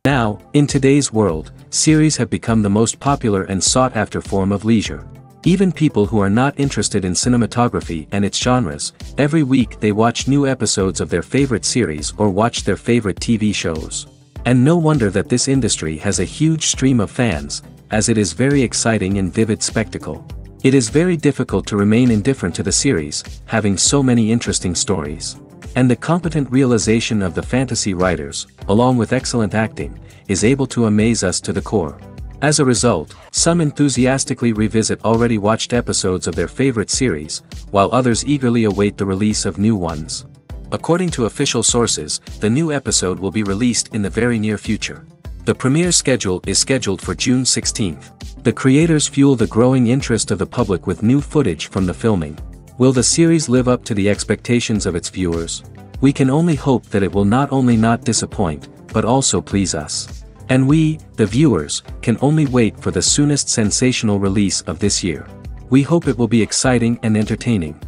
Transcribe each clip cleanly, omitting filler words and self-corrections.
Now, in today's world, series have become the most popular and sought-after form of leisure. Even people who are not interested in cinematography and its genres, every week they watch new episodes of their favorite series or watch their favorite TV shows. And no wonder that this industry has a huge stream of fans, as it is very exciting and vivid spectacle. It is very difficult to remain indifferent to the series, having so many interesting stories. And the competent realization of the fantasy writers, along with excellent acting, is able to amaze us to the core. As a result, some enthusiastically revisit already watched episodes of their favorite series, while others eagerly await the release of new ones. According to official sources, the new episode will be released in the very near future. The premiere schedule is scheduled for June 16th. The creators fuel the growing interest of the public with new footage from the filming. Will the series live up to the expectations of its viewers? We can only hope that it will not only not disappoint, but also please us. And we, the viewers, can only wait for the soonest sensational release of this year. We hope it will be exciting and entertaining.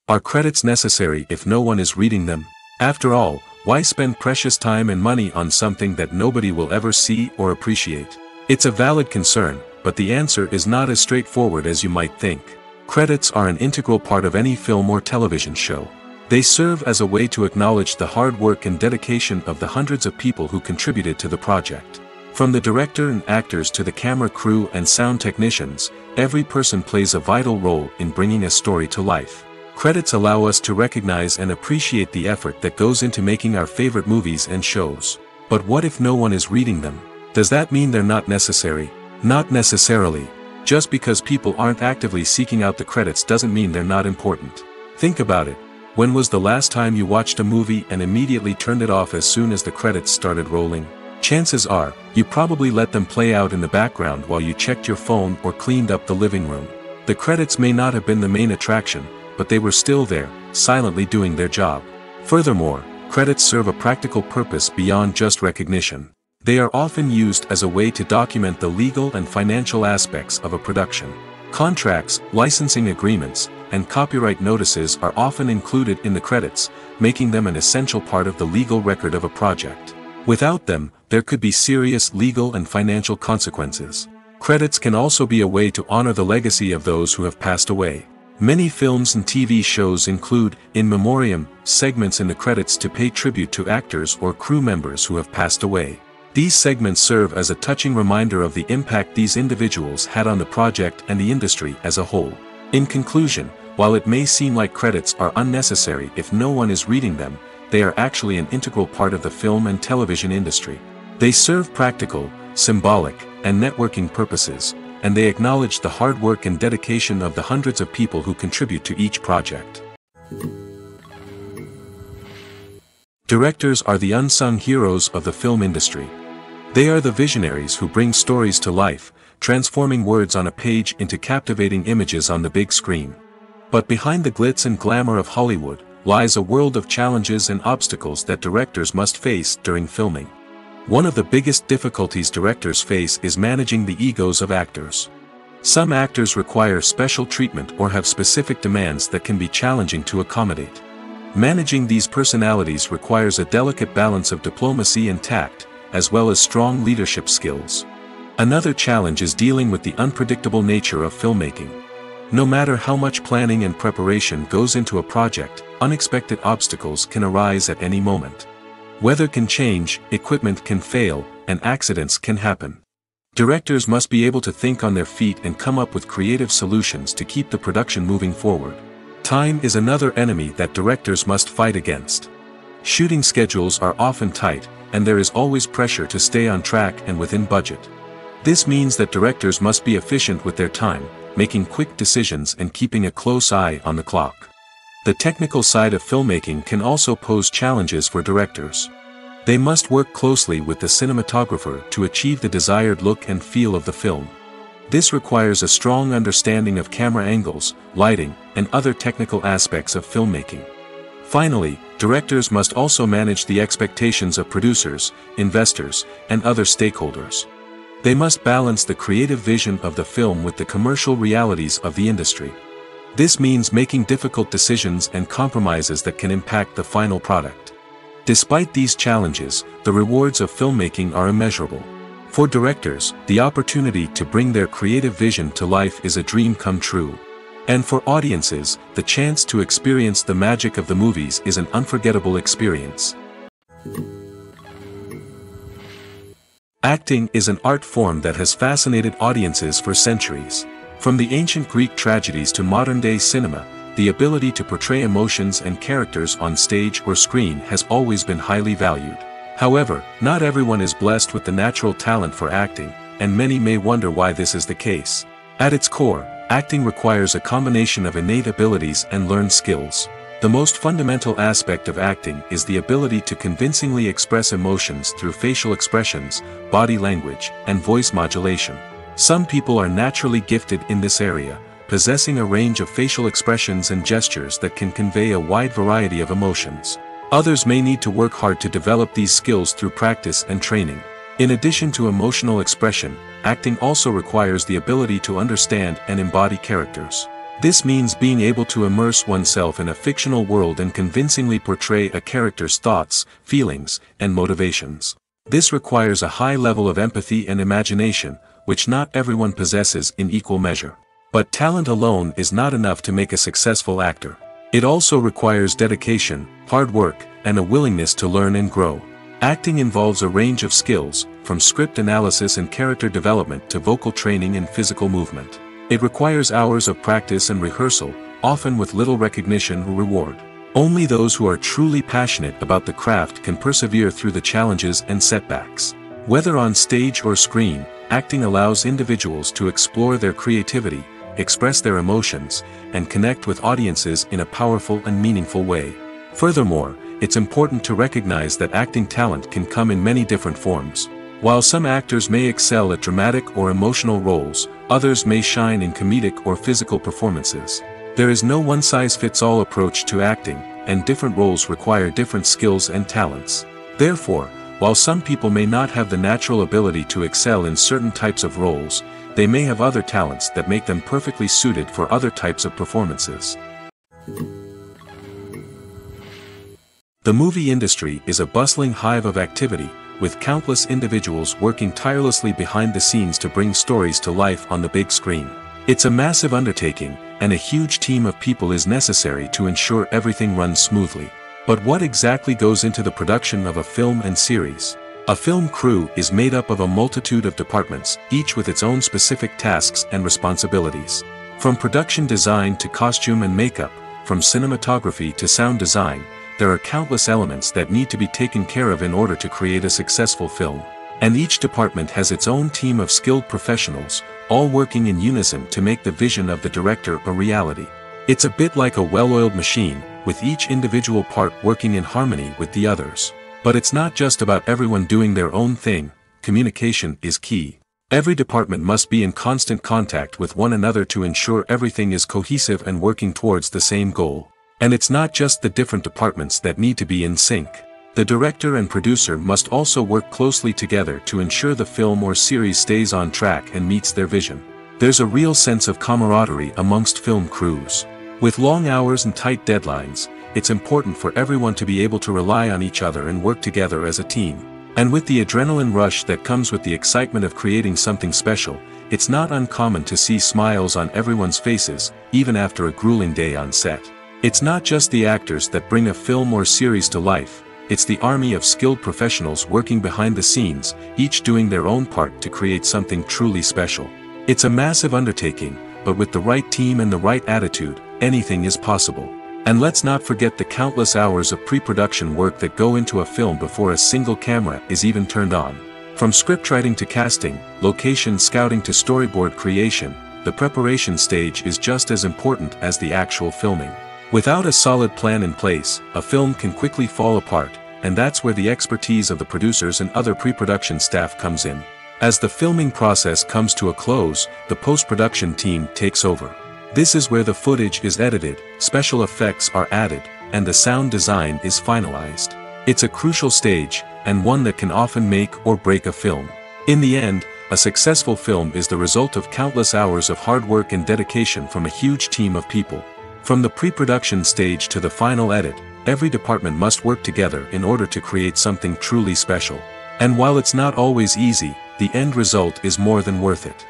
Are credits necessary if no one is reading them? After all, why spend precious time and money on something that nobody will ever see or appreciate? It's a valid concern, but the answer is not as straightforward as you might think. Credits are an integral part of any film or television show. They serve as a way to acknowledge the hard work and dedication of the hundreds of people who contributed to the project. From the director and actors to the camera crew and sound technicians, every person plays a vital role in bringing a story to life. Credits allow us to recognize and appreciate the effort that goes into making our favorite movies and shows. But what if no one is reading them? Does that mean they're not necessary? Not necessarily. Just because people aren't actively seeking out the credits doesn't mean they're not important. Think about it. When was the last time you watched a movie and immediately turned it off as soon as the credits started rolling? Chances are, you probably let them play out in the background while you checked your phone or cleaned up the living room. The credits may not have been the main attraction, but they were still there, silently doing their job. Furthermore, credits serve a practical purpose beyond just recognition. They are often used as a way to document the legal and financial aspects of a production. Contracts, licensing agreements, and copyright notices are often included in the credits, making them an essential part of the legal record of a project. Without them, there could be serious legal and financial consequences. Credits can also be a way to honor the legacy of those who have passed away. Many films and TV shows include, in memoriam, segments in the credits to pay tribute to actors or crew members who have passed away. These segments serve as a touching reminder of the impact these individuals had on the project and the industry as a whole. In conclusion, while it may seem like credits are unnecessary if no one is reading them, they are actually an integral part of the film and television industry. They serve practical, symbolic, and networking purposes, and they acknowledge the hard work and dedication of the hundreds of people who contribute to each project. Directors are the unsung heroes of the film industry. They are the visionaries who bring stories to life, transforming words on a page into captivating images on the big screen. But behind the glitz and glamour of Hollywood, lies a world of challenges and obstacles that directors must face during filming. One of the biggest difficulties directors face is managing the egos of actors. Some actors require special treatment or have specific demands that can be challenging to accommodate. Managing these personalities requires a delicate balance of diplomacy and tact, as well as strong leadership skills. Another challenge is dealing with the unpredictable nature of filmmaking. No matter how much planning and preparation goes into a project, unexpected obstacles can arise at any moment. Weather can change, equipment can fail, and accidents can happen. Directors must be able to think on their feet and come up with creative solutions to keep the production moving forward. Time is another enemy that directors must fight against. Shooting schedules are often tight, and there is always pressure to stay on track and within budget. This means that directors must be efficient with their time, making quick decisions and keeping a close eye on the clock. The technical side of filmmaking can also pose challenges for directors. They must work closely with the cinematographer to achieve the desired look and feel of the film. This requires a strong understanding of camera angles, lighting, and other technical aspects of filmmaking. Finally, directors must also manage the expectations of producers, investors, and other stakeholders. They must balance the creative vision of the film with the commercial realities of the industry. This means making difficult decisions and compromises that can impact the final product. Despite these challenges, the rewards of filmmaking are immeasurable. For directors, the opportunity to bring their creative vision to life is a dream come true. And for audiences, the chance to experience the magic of the movies is an unforgettable experience. Acting is an art form that has fascinated audiences for centuries. From the ancient Greek tragedies to modern-day cinema, the ability to portray emotions and characters on stage or screen has always been highly valued. However, not everyone is blessed with the natural talent for acting, and many may wonder why this is the case. At its core, acting requires a combination of innate abilities and learned skills. The most fundamental aspect of acting is the ability to convincingly express emotions through facial expressions, body language, and voice modulation. Some people are naturally gifted in this area, possessing a range of facial expressions and gestures that can convey a wide variety of emotions. Others may need to work hard to develop these skills through practice and training. In addition to emotional expression, acting also requires the ability to understand and embody characters. This means being able to immerse oneself in a fictional world and convincingly portray a character's thoughts, feelings, and motivations. This requires a high level of empathy and imagination, which not everyone possesses in equal measure. But talent alone is not enough to make a successful actor. It also requires dedication, hard work, and a willingness to learn and grow. Acting involves a range of skills, from script analysis and character development to vocal training and physical movement. It requires hours of practice and rehearsal, often with little recognition or reward. Only those who are truly passionate about the craft can persevere through the challenges and setbacks. Whether on stage or screen, acting allows individuals to explore their creativity, express their emotions, and connect with audiences in a powerful and meaningful way. Furthermore, it's important to recognize that acting talent can come in many different forms. While some actors may excel at dramatic or emotional roles, others may shine in comedic or physical performances. There is no one-size-fits-all approach to acting, and different roles require different skills and talents. Therefore, while some people may not have the natural ability to excel in certain types of roles, they may have other talents that make them perfectly suited for other types of performances. The movie industry is a bustling hive of activity, with countless individuals working tirelessly behind the scenes to bring stories to life on the big screen. It's a massive undertaking, and a huge team of people is necessary to ensure everything runs smoothly. But what exactly goes into the production of a film and series? A film crew is made up of a multitude of departments, each with its own specific tasks and responsibilities. From production design to costume and makeup, from cinematography to sound design, there are countless elements that need to be taken care of in order to create a successful film. And each department has its own team of skilled professionals, all working in unison to make the vision of the director a reality. It's a bit like a well-oiled machine, with each individual part working in harmony with the others. But it's not just about everyone doing their own thing. Communication is key. Every department must be in constant contact with one another to ensure everything is cohesive and working towards the same goal. And it's not just the different departments that need to be in sync. The director and producer must also work closely together to ensure the film or series stays on track and meets their vision. There's a real sense of camaraderie amongst film crews. With long hours and tight deadlines, it's important for everyone to be able to rely on each other and work together as a team. And with the adrenaline rush that comes with the excitement of creating something special, it's not uncommon to see smiles on everyone's faces, even after a grueling day on set. It's not just the actors that bring a film or series to life, it's the army of skilled professionals working behind the scenes, each doing their own part to create something truly special. It's a massive undertaking, but with the right team and the right attitude, anything is possible. And let's not forget the countless hours of pre-production work that go into a film before a single camera is even turned on. From scriptwriting to casting, location scouting to storyboard creation, the preparation stage is just as important as the actual filming. Without a solid plan in place, a film can quickly fall apart, and that's where the expertise of the producers and other pre-production staff comes in. As the filming process comes to a close, the post-production team takes over. This is where the footage is edited, special effects are added, and the sound design is finalized. It's a crucial stage, and one that can often make or break a film. In the end, a successful film is the result of countless hours of hard work and dedication from a huge team of people. From the pre-production stage to the final edit, every department must work together in order to create something truly special. And while it's not always easy, the end result is more than worth it.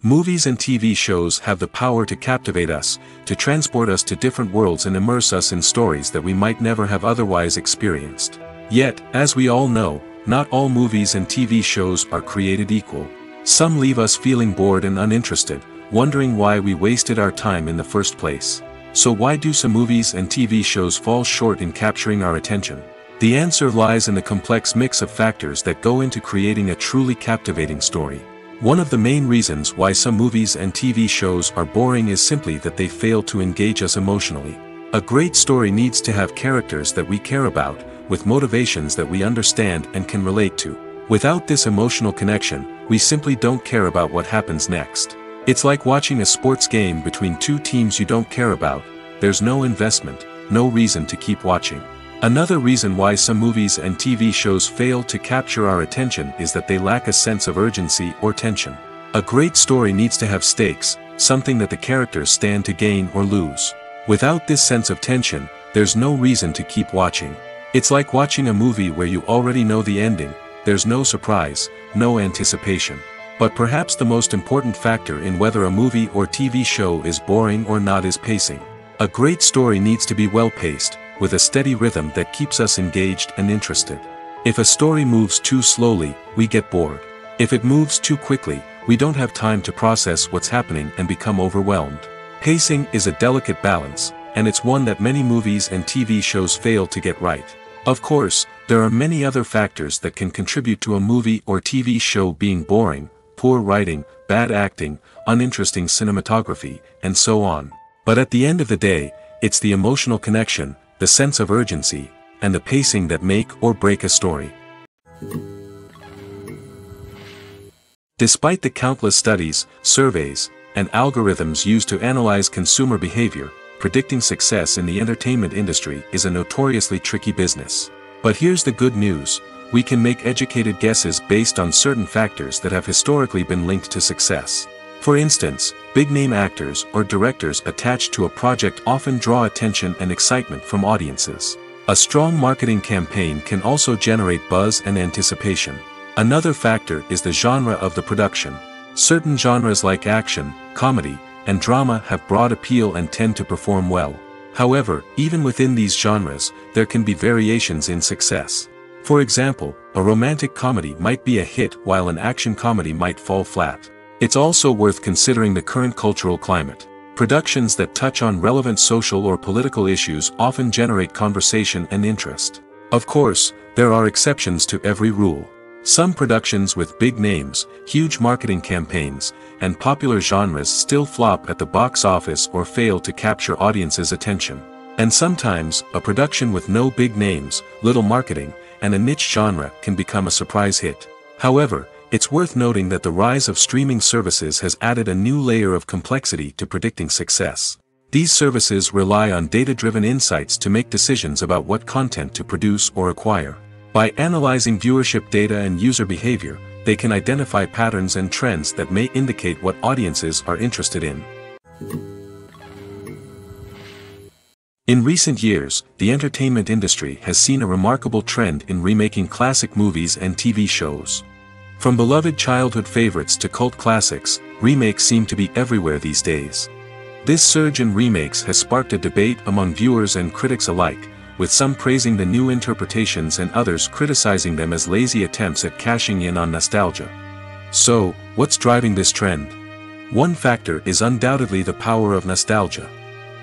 Movies and TV shows have the power to captivate us, to transport us to different worlds and immerse us in stories that we might never have otherwise experienced. Yet, as we all know, not all movies and TV shows are created equal. Some leave us feeling bored and uninterested, wondering why we wasted our time in the first place. So why do some movies and TV shows fall short in capturing our attention? The answer lies in the complex mix of factors that go into creating a truly captivating story. One of the main reasons why some movies and TV shows are boring is simply that they fail to engage us emotionally. A great story needs to have characters that we care about, with motivations that we understand and can relate to. Without this emotional connection, we simply don't care about what happens next. It's like watching a sports game between two teams you don't care about. There's no investment, no reason to keep watching. Another reason why some movies and TV shows fail to capture our attention is that they lack a sense of urgency or tension. A great story needs to have stakes, something that the characters stand to gain or lose. Without this sense of tension, there's no reason to keep watching. It's like watching a movie where you already know the ending, there's no surprise, no anticipation. But perhaps the most important factor in whether a movie or TV show is boring or not is pacing. A great story needs to be well-paced, with a steady rhythm that keeps us engaged and interested. If a story moves too slowly, we get bored. If it moves too quickly, we don't have time to process what's happening and become overwhelmed. Pacing is a delicate balance, and it's one that many movies and TV shows fail to get right. Of course, there are many other factors that can contribute to a movie or TV show being boring: poor writing, bad acting, uninteresting cinematography, and so on. But at the end of the day, it's the emotional connection, the sense of urgency, and the pacing that make or break a story. Despite the countless studies, surveys, and algorithms used to analyze consumer behavior, predicting success in the entertainment industry is a notoriously tricky business. But here's the good news: we can make educated guesses based on certain factors that have historically been linked to success. For instance, big-name actors or directors attached to a project often draw attention and excitement from audiences. A strong marketing campaign can also generate buzz and anticipation. Another factor is the genre of the production. Certain genres like action, comedy, and drama have broad appeal and tend to perform well. However, even within these genres, there can be variations in success. For example, a romantic comedy might be a hit while an action comedy might fall flat. It's also worth considering the current cultural climate. Productions that touch on relevant social or political issues often generate conversation and interest. Of course, there are exceptions to every rule. Some productions with big names, huge marketing campaigns, and popular genres still flop at the box office or fail to capture audiences' attention. And sometimes, a production with no big names, little marketing, and a niche genre can become a surprise hit. However, it's worth noting that the rise of streaming services has added a new layer of complexity to predicting success. These services rely on data-driven insights to make decisions about what content to produce or acquire. By analyzing viewership data and user behavior, they can identify patterns and trends that may indicate what audiences are interested in. In recent years, the entertainment industry has seen a remarkable trend in remaking classic movies and TV shows. From beloved childhood favorites to cult classics, remakes seem to be everywhere these days. This surge in remakes has sparked a debate among viewers and critics alike, with some praising the new interpretations and others criticizing them as lazy attempts at cashing in on nostalgia. So, what's driving this trend? One factor is undoubtedly the power of nostalgia.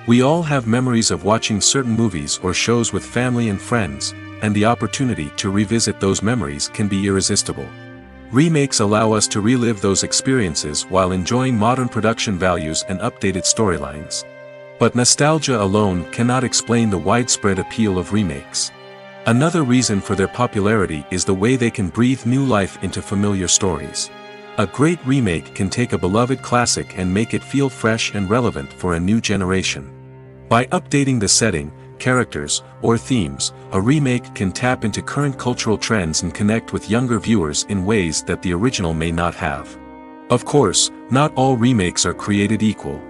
We all have memories of watching certain movies or shows with family and friends, and the opportunity to revisit those memories can be irresistible. Remakes allow us to relive those experiences while enjoying modern production values and updated storylines. But nostalgia alone cannot explain the widespread appeal of remakes. Another reason for their popularity is the way they can breathe new life into familiar stories. A great remake can take a beloved classic and make it feel fresh and relevant for a new generation. By updating the setting, characters, or themes, a remake can tap into current cultural trends and connect with younger viewers in ways that the original may not have. Of course, not all remakes are created equal.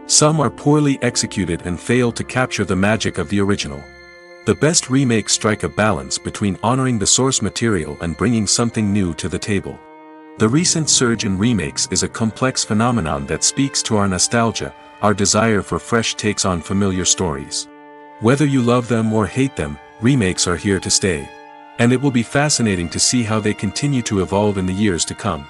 Some are poorly executed and fail to capture the magic of the original. The best remakes strike a balance between honoring the source material and bringing something new to the table. The recent surge in remakes is a complex phenomenon that speaks to our nostalgia, our desire for fresh takes on familiar stories. Whether you love them or hate them, remakes are here to stay. And it will be fascinating to see how they continue to evolve in the years to come.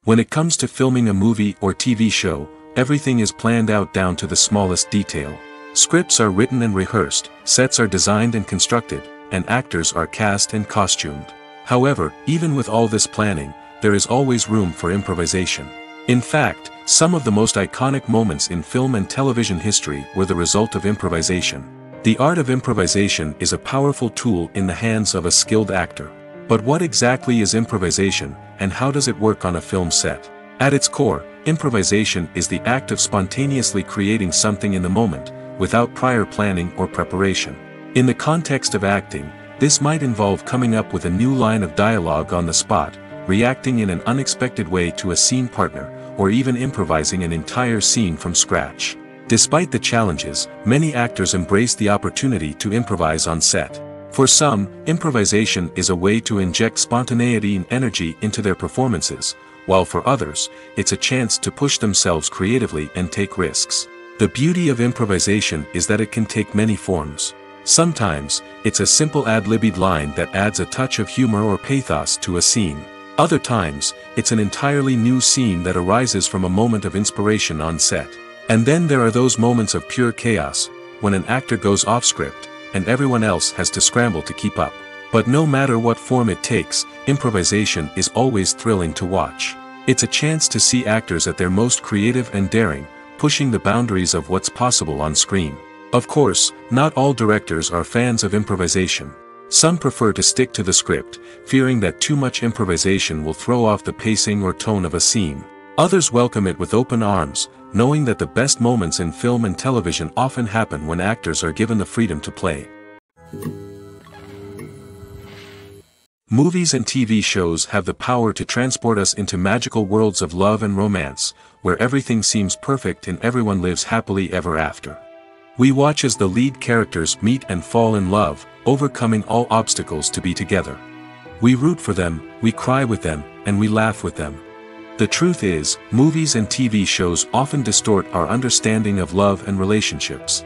When it comes to filming a movie or TV show, everything is planned out down to the smallest detail. Scripts are written and rehearsed, sets are designed and constructed, and actors are cast and costumed. However, even with all this planning, there is always room for improvisation. In fact, some of the most iconic moments in film and television history were the result of improvisation. The art of improvisation is a powerful tool in the hands of a skilled actor. But what exactly is improvisation, and how does it work on a film set? At its core, improvisation is the act of spontaneously creating something in the moment, without prior planning or preparation. In the context of acting, this might involve coming up with a new line of dialogue on the spot, reacting in an unexpected way to a scene partner, or even improvising an entire scene from scratch. Despite the challenges, many actors embrace the opportunity to improvise on set. For some, improvisation is a way to inject spontaneity and energy into their performances, while for others, it's a chance to push themselves creatively and take risks. The beauty of improvisation is that it can take many forms. Sometimes, it's a simple ad-libbed line that adds a touch of humor or pathos to a scene. Other times, it's an entirely new scene that arises from a moment of inspiration on set. And then there are those moments of pure chaos, when an actor goes off script, and everyone else has to scramble to keep up. But no matter what form it takes, improvisation is always thrilling to watch. It's a chance to see actors at their most creative and daring, pushing the boundaries of what's possible on screen. Of course, not all directors are fans of improvisation. Some prefer to stick to the script, fearing that too much improvisation will throw off the pacing or tone of a scene. Others welcome it with open arms, knowing that the best moments in film and television often happen when actors are given the freedom to play. Movies and TV shows have the power to transport us into magical worlds of love and romance, where everything seems perfect and everyone lives happily ever after. We watch as the lead characters meet and fall in love, overcoming all obstacles to be together. We root for them, we cry with them, and we laugh with them. The truth is, movies and TV shows often distort our understanding of love and relationships.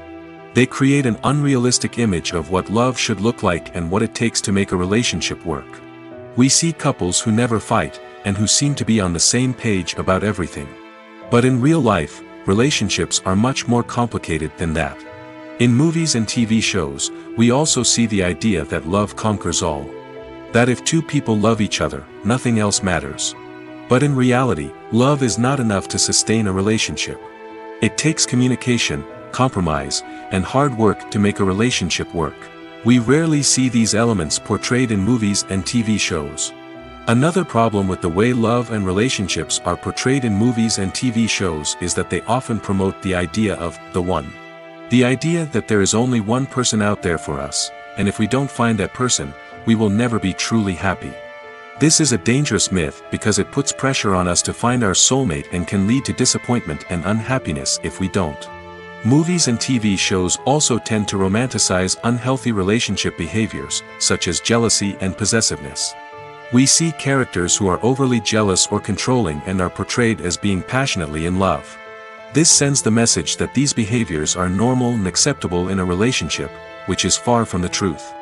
They create an unrealistic image of what love should look like and what it takes to make a relationship work. We see couples who never fight, and who seem to be on the same page about everything. But in real life, relationships are much more complicated than that. In movies and TV shows, we also see the idea that love conquers all. That if two people love each other, nothing else matters. But in reality, love is not enough to sustain a relationship. It takes communication, compromise, and hard work to make a relationship work. We rarely see these elements portrayed in movies and TV shows. Another problem with the way love and relationships are portrayed in movies and TV shows is that they often promote the idea of the one. The idea that there is only one person out there for us, and if we don't find that person, we will never be truly happy. This is a dangerous myth because it puts pressure on us to find our soulmate and can lead to disappointment and unhappiness if we don't. Movies and TV shows also tend to romanticize unhealthy relationship behaviors, such as jealousy and possessiveness. We see characters who are overly jealous or controlling and are portrayed as being passionately in love. This sends the message that these behaviors are normal and acceptable in a relationship, which is far from the truth.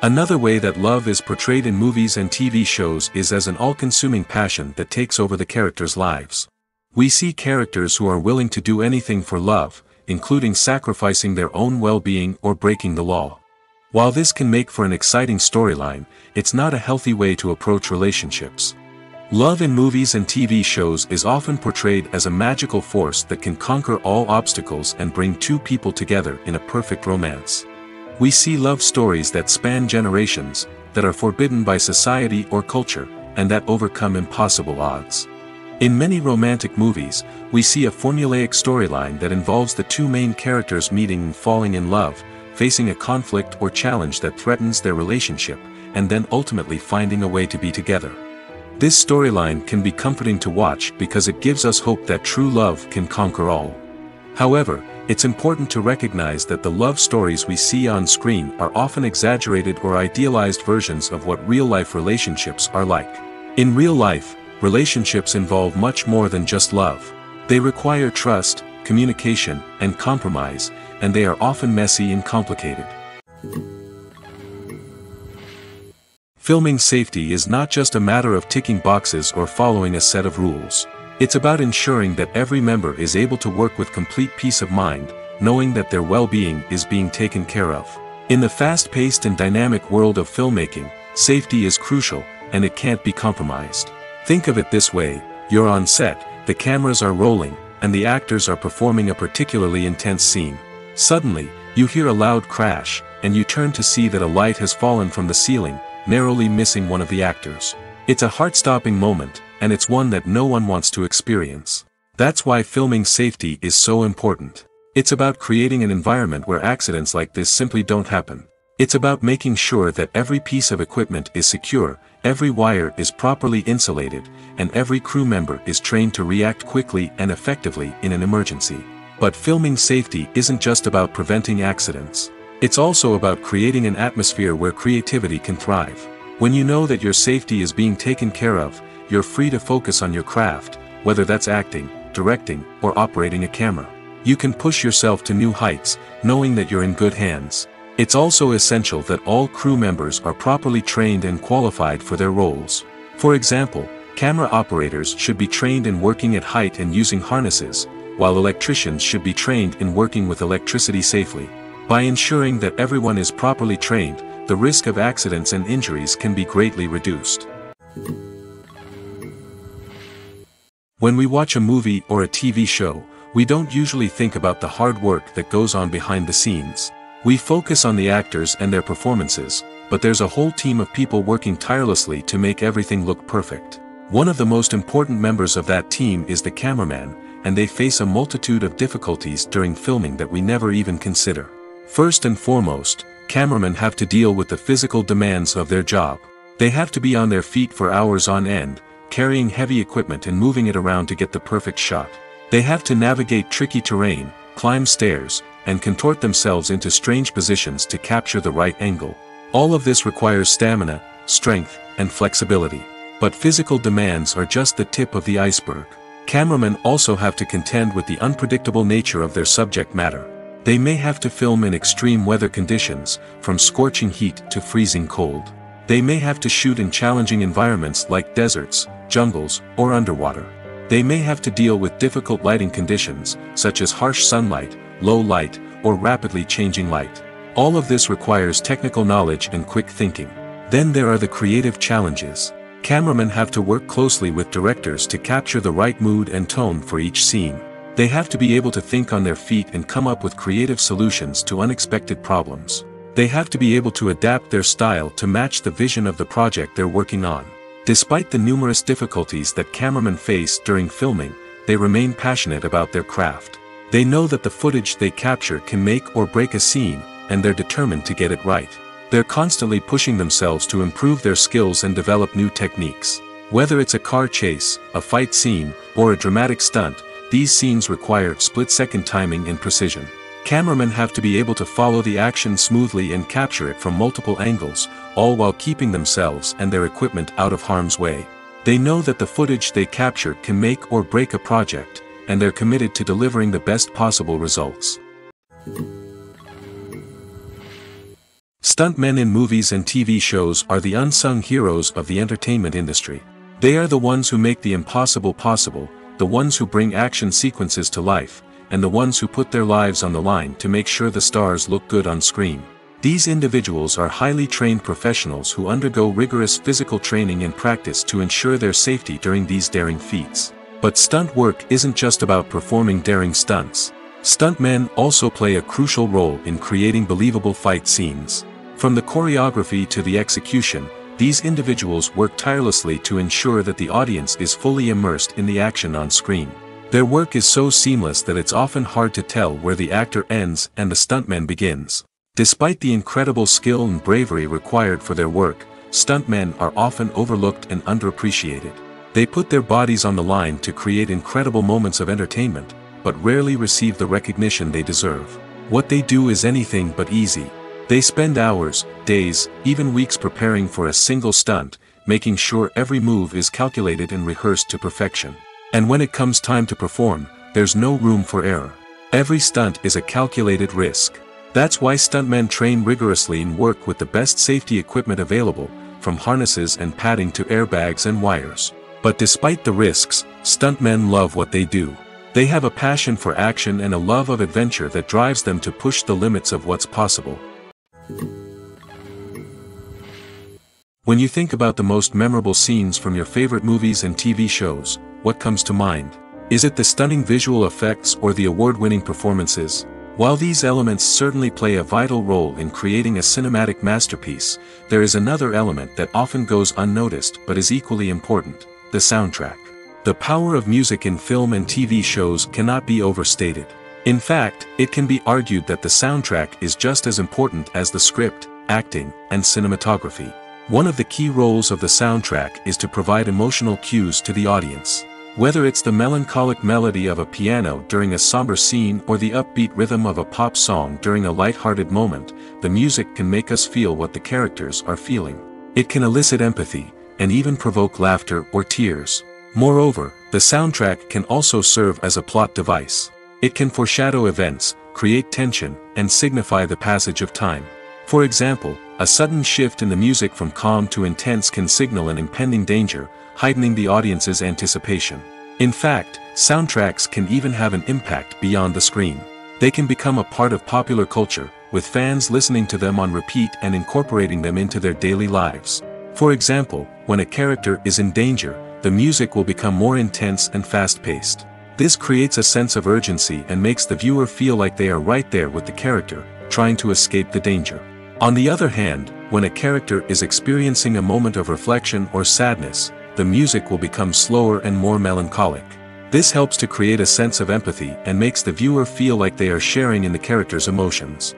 Another way that love is portrayed in movies and TV shows is as an all-consuming passion that takes over the characters' lives. We see characters who are willing to do anything for love, including sacrificing their own well-being or breaking the law. While this can make for an exciting storyline, it's not a healthy way to approach relationships. Love in movies and TV shows is often portrayed as a magical force that can conquer all obstacles and bring two people together in a perfect romance. We see love stories that span generations, that are forbidden by society or culture, and that overcome impossible odds. In many romantic movies, we see a formulaic storyline that involves the two main characters meeting and falling in love, facing a conflict or challenge that threatens their relationship, and then ultimately finding a way to be together. This storyline can be comforting to watch because it gives us hope that true love can conquer all. However, it's important to recognize that the love stories we see on screen are often exaggerated or idealized versions of what real-life relationships are like. In real life, relationships involve much more than just love. They require trust, communication, and compromise, and they are often messy and complicated. Filming safety is not just a matter of ticking boxes or following a set of rules. It's about ensuring that every member is able to work with complete peace of mind, knowing that their well-being is being taken care of. In the fast-paced and dynamic world of filmmaking, safety is crucial, and it can't be compromised. Think of it this way: you're on set, the cameras are rolling, and the actors are performing a particularly intense scene. Suddenly, you hear a loud crash, and you turn to see that a light has fallen from the ceiling, narrowly missing one of the actors. It's a heart-stopping moment, and it's one that no one wants to experience. That's why filming safety is so important. It's about creating an environment where accidents like this simply don't happen. It's about making sure that every piece of equipment is secure, every wire is properly insulated, and every crew member is trained to react quickly and effectively in an emergency. But filming safety isn't just about preventing accidents. It's also about creating an atmosphere where creativity can thrive. When you know that your safety is being taken care of, you're free to focus on your craft, whether that's acting, directing, or operating a camera. You can push yourself to new heights, knowing that you're in good hands. It's also essential that all crew members are properly trained and qualified for their roles. For example, camera operators should be trained in working at height and using harnesses, while electricians should be trained in working with electricity safely. By ensuring that everyone is properly trained, the risk of accidents and injuries can be greatly reduced. When we watch a movie or a TV show, we don't usually think about the hard work that goes on behind the scenes. We focus on the actors and their performances, but there's a whole team of people working tirelessly to make everything look perfect. One of the most important members of that team is the cameraman, and they face a multitude of difficulties during filming that we never even consider. First and foremost, cameramen have to deal with the physical demands of their job. They have to be on their feet for hours on end, carrying heavy equipment and moving it around to get the perfect shot. They have to navigate tricky terrain, climb stairs, and contort themselves into strange positions to capture the right angle. All of this requires stamina, strength, and flexibility. But physical demands are just the tip of the iceberg. Cameramen also have to contend with the unpredictable nature of their subject matter. They may have to film in extreme weather conditions, from scorching heat to freezing cold. They may have to shoot in challenging environments like deserts, jungles, or underwater. They may have to deal with difficult lighting conditions, such as harsh sunlight, low light, or rapidly changing light. All of this requires technical knowledge and quick thinking. Then there are the creative challenges. Cameramen have to work closely with directors to capture the right mood and tone for each scene. They have to be able to think on their feet and come up with creative solutions to unexpected problems. They have to be able to adapt their style to match the vision of the project they're working on. Despite the numerous difficulties that cameramen face during filming, they remain passionate about their craft. They know that the footage they capture can make or break a scene, and they're determined to get it right. They're constantly pushing themselves to improve their skills and develop new techniques. Whether it's a car chase, a fight scene, or a dramatic stunt, these scenes require split-second timing and precision. Cameramen have to be able to follow the action smoothly and capture it from multiple angles, all while keeping themselves and their equipment out of harm's way. They know that the footage they capture can make or break a project, and they're committed to delivering the best possible results. Stuntmen in movies and TV shows are the unsung heroes of the entertainment industry. They are the ones who make the impossible possible, the ones who bring action sequences to life, and the ones who put their lives on the line to make sure the stars look good on screen. These individuals are highly trained professionals who undergo rigorous physical training and practice to ensure their safety during these daring feats. But stunt work isn't just about performing daring stunts. Stuntmen also play a crucial role in creating believable fight scenes. From the choreography to the execution, these individuals work tirelessly to ensure that the audience is fully immersed in the action on screen. Their work is so seamless that it's often hard to tell where the actor ends and the stuntman begins. Despite the incredible skill and bravery required for their work, stuntmen are often overlooked and underappreciated. They put their bodies on the line to create incredible moments of entertainment, but rarely receive the recognition they deserve. What they do is anything but easy. They spend hours, days, even weeks preparing for a single stunt, making sure every move is calculated and rehearsed to perfection. And when it comes time to perform, there's no room for error. Every stunt is a calculated risk. That's why stuntmen train rigorously and work with the best safety equipment available, from harnesses and padding to airbags and wires. But despite the risks, stuntmen love what they do. They have a passion for action and a love of adventure that drives them to push the limits of what's possible. When you think about the most memorable scenes from your favorite movies and TV shows, what comes to mind? Is it the stunning visual effects or the award-winning performances? While these elements certainly play a vital role in creating a cinematic masterpiece, there is another element that often goes unnoticed but is equally important: the soundtrack. The power of music in film and TV shows cannot be overstated. In fact, it can be argued that the soundtrack is just as important as the script, acting, and cinematography. One of the key roles of the soundtrack is to provide emotional cues to the audience. Whether it's the melancholic melody of a piano during a somber scene or the upbeat rhythm of a pop song during a light-hearted moment, the music can make us feel what the characters are feeling. It can elicit empathy, and even provoke laughter or tears. Moreover, the soundtrack can also serve as a plot device. It can foreshadow events, create tension, and signify the passage of time. For example, a sudden shift in the music from calm to intense can signal an impending danger, heightening the audience's anticipation. In fact, soundtracks can even have an impact beyond the screen. They can become a part of popular culture, with fans listening to them on repeat and incorporating them into their daily lives. For example, when a character is in danger, the music will become more intense and fast-paced. This creates a sense of urgency and makes the viewer feel like they are right there with the character, trying to escape the danger. On the other hand, when a character is experiencing a moment of reflection or sadness, the music will become slower and more melancholic. This helps to create a sense of empathy and makes the viewer feel like they are sharing in the character's emotions.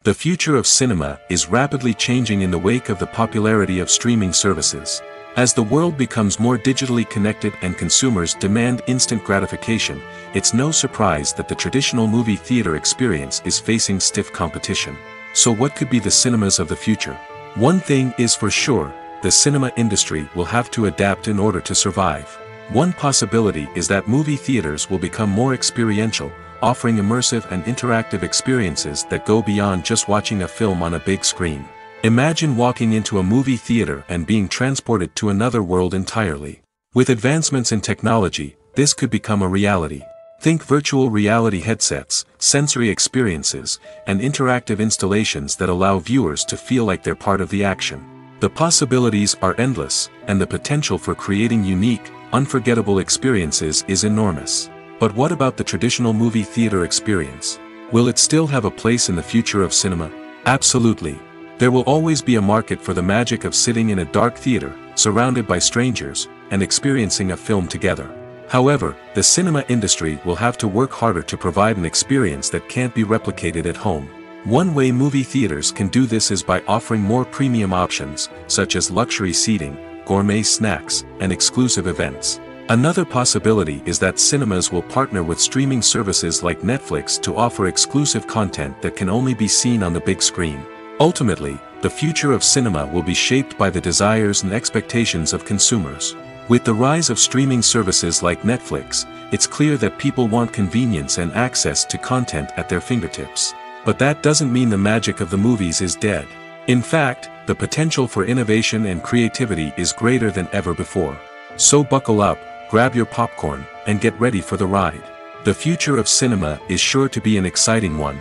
The future of cinema is rapidly changing in the wake of the popularity of streaming services. As the world becomes more digitally connected and consumers demand instant gratification, it's no surprise that the traditional movie theater experience is facing stiff competition. So what could be the cinemas of the future? One thing is for sure, the cinema industry will have to adapt in order to survive. One possibility is that movie theaters will become more experiential, offering immersive and interactive experiences that go beyond just watching a film on a big screen. Imagine walking into a movie theater and being transported to another world entirely. With advancements in technology, this could become a reality. Think virtual reality headsets, sensory experiences, and interactive installations that allow viewers to feel like they're part of the action. The possibilities are endless, and the potential for creating unique, unforgettable experiences is enormous. But what about the traditional movie theater experience? Will it still have a place in the future of cinema? Absolutely. There will always be a market for the magic of sitting in a dark theater, surrounded by strangers, and experiencing a film together. However, the cinema industry will have to work harder to provide an experience that can't be replicated at home. One way movie theaters can do this is by offering more premium options, such as luxury seating, gourmet snacks, and exclusive events. Another possibility is that cinemas will partner with streaming services like Netflix to offer exclusive content that can only be seen on the big screen. Ultimately, the future of cinema will be shaped by the desires and expectations of consumers. With the rise of streaming services like Netflix, it's clear that people want convenience and access to content at their fingertips. But that doesn't mean the magic of the movies is dead. In fact, the potential for innovation and creativity is greater than ever before. So buckle up, grab your popcorn, and get ready for the ride. The future of cinema is sure to be an exciting one.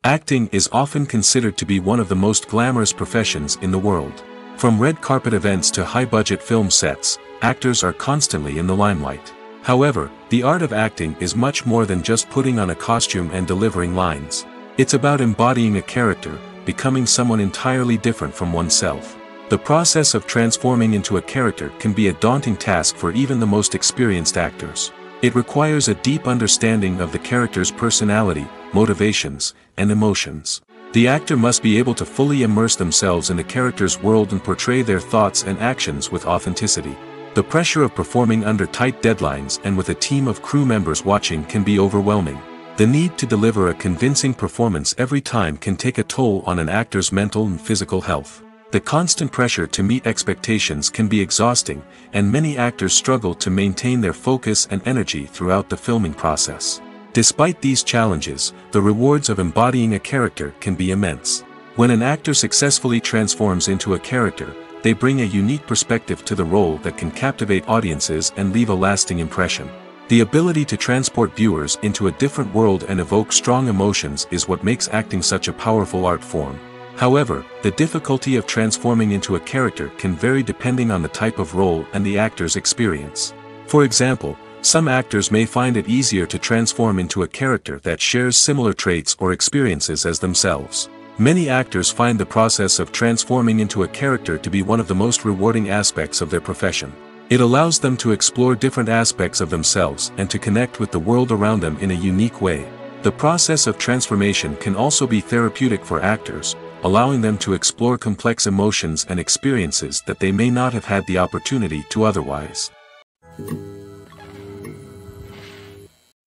Acting is often considered to be one of the most glamorous professions in the world. From red carpet events to high-budget film sets, actors are constantly in the limelight. However, the art of acting is much more than just putting on a costume and delivering lines. It's about embodying a character, becoming someone entirely different from oneself. The process of transforming into a character can be a daunting task for even the most experienced actors. It requires a deep understanding of the character's personality, motivations, and emotions. The actor must be able to fully immerse themselves in the character's world and portray their thoughts and actions with authenticity. The pressure of performing under tight deadlines and with a team of crew members watching can be overwhelming. The need to deliver a convincing performance every time can take a toll on an actor's mental and physical health. The constant pressure to meet expectations can be exhausting, and many actors struggle to maintain their focus and energy throughout the filming process. Despite these challenges, the rewards of embodying a character can be immense. When an actor successfully transforms into a character, they bring a unique perspective to the role that can captivate audiences and leave a lasting impression. The ability to transport viewers into a different world and evoke strong emotions is what makes acting such a powerful art form. However, the difficulty of transforming into a character can vary depending on the type of role and the actor's experience. For example, some actors may find it easier to transform into a character that shares similar traits or experiences as themselves. Many actors find the process of transforming into a character to be one of the most rewarding aspects of their profession. It allows them to explore different aspects of themselves and to connect with the world around them in a unique way. The process of transformation can also be therapeutic for actors, allowing them to explore complex emotions and experiences that they may not have had the opportunity to otherwise.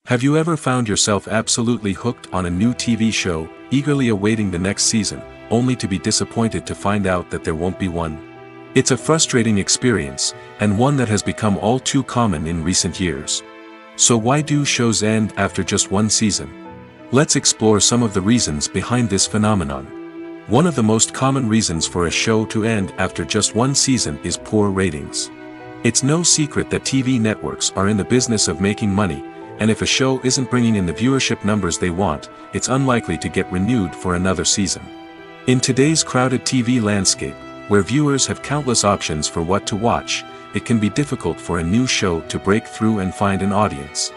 Have you ever found yourself absolutely hooked on a new TV show, eagerly awaiting the next season, only to be disappointed to find out that there won't be one? It's a frustrating experience, and one that has become all too common in recent years. So why do shows end after just one season? Let's explore some of the reasons behind this phenomenon. One of the most common reasons for a show to end after just one season is poor ratings. It's no secret that TV networks are in the business of making money, and if a show isn't bringing in the viewership numbers they want, it's unlikely to get renewed for another season. In today's crowded TV landscape, where viewers have countless options for what to watch, it can be difficult for a new show to break through and find an audience.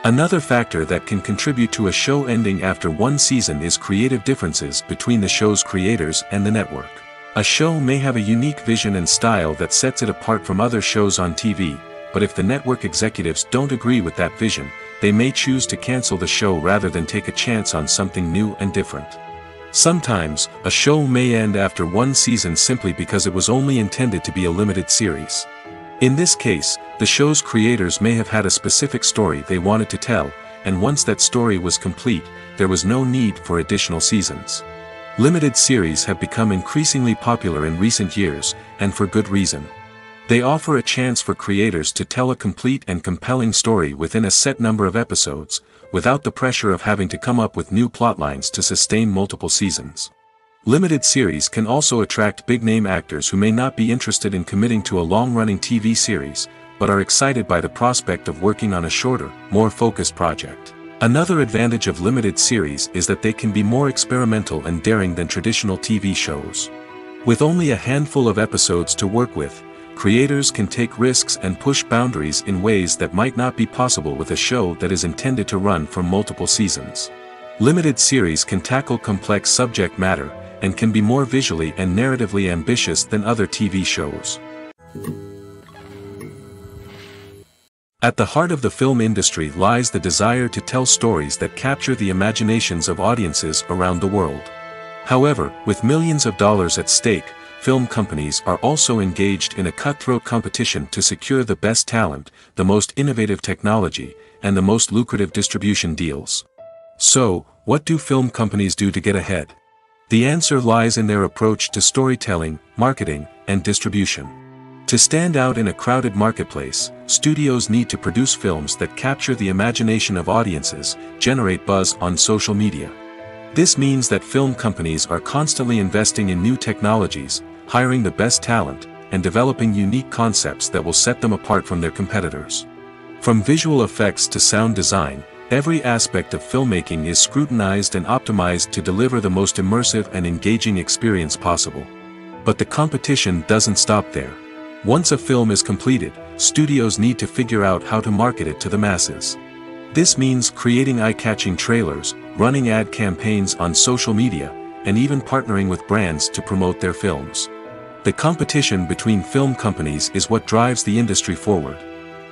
Another factor that can contribute to a show ending after one season is creative differences between the show's creators and the network. A show may have a unique vision and style that sets it apart from other shows on TV, but if the network executives don't agree with that vision, they may choose to cancel the show rather than take a chance on something new and different. Sometimes, a show may end after one season simply because it was only intended to be a limited series. In this case, the show's creators may have had a specific story they wanted to tell, and once that story was complete, there was no need for additional seasons. Limited series have become increasingly popular in recent years, and for good reason. They offer a chance for creators to tell a complete and compelling story within a set number of episodes, without the pressure of having to come up with new plotlines to sustain multiple seasons. Limited series can also attract big-name actors who may not be interested in committing to a long-running TV series, but are excited by the prospect of working on a shorter, more focused project. Another advantage of limited series is that they can be more experimental and daring than traditional TV shows. With only a handful of episodes to work with, creators can take risks and push boundaries in ways that might not be possible with a show that is intended to run for multiple seasons. Limited series can tackle complex subject matter, and can be more visually and narratively ambitious than other TV shows. At the heart of the film industry lies the desire to tell stories that capture the imaginations of audiences around the world. However, with millions of dollars at stake, film companies are also engaged in a cutthroat competition to secure the best talent, the most innovative technology, and the most lucrative distribution deals. So, what do film companies do to get ahead? The answer lies in their approach to storytelling, marketing, and distribution. To stand out in a crowded marketplace, studios need to produce films that capture the imagination of audiences, generate buzz on social media. This means that film companies are constantly investing in new technologies, hiring the best talent, and developing unique concepts that will set them apart from their competitors. From visual effects to sound design, every aspect of filmmaking is scrutinized and optimized to deliver the most immersive and engaging experience possible. But the competition doesn't stop there. Once a film is completed, studios need to figure out how to market it to the masses. This means creating eye-catching trailers, running ad campaigns on social media, and even partnering with brands to promote their films. The competition between film companies is what drives the industry forward.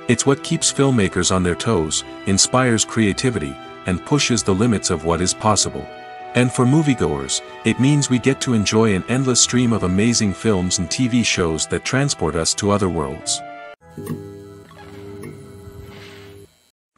It's what keeps filmmakers on their toes, inspires creativity, and pushes the limits of what is possible. And for moviegoers, it means we get to enjoy an endless stream of amazing films and TV shows that transport us to other worlds.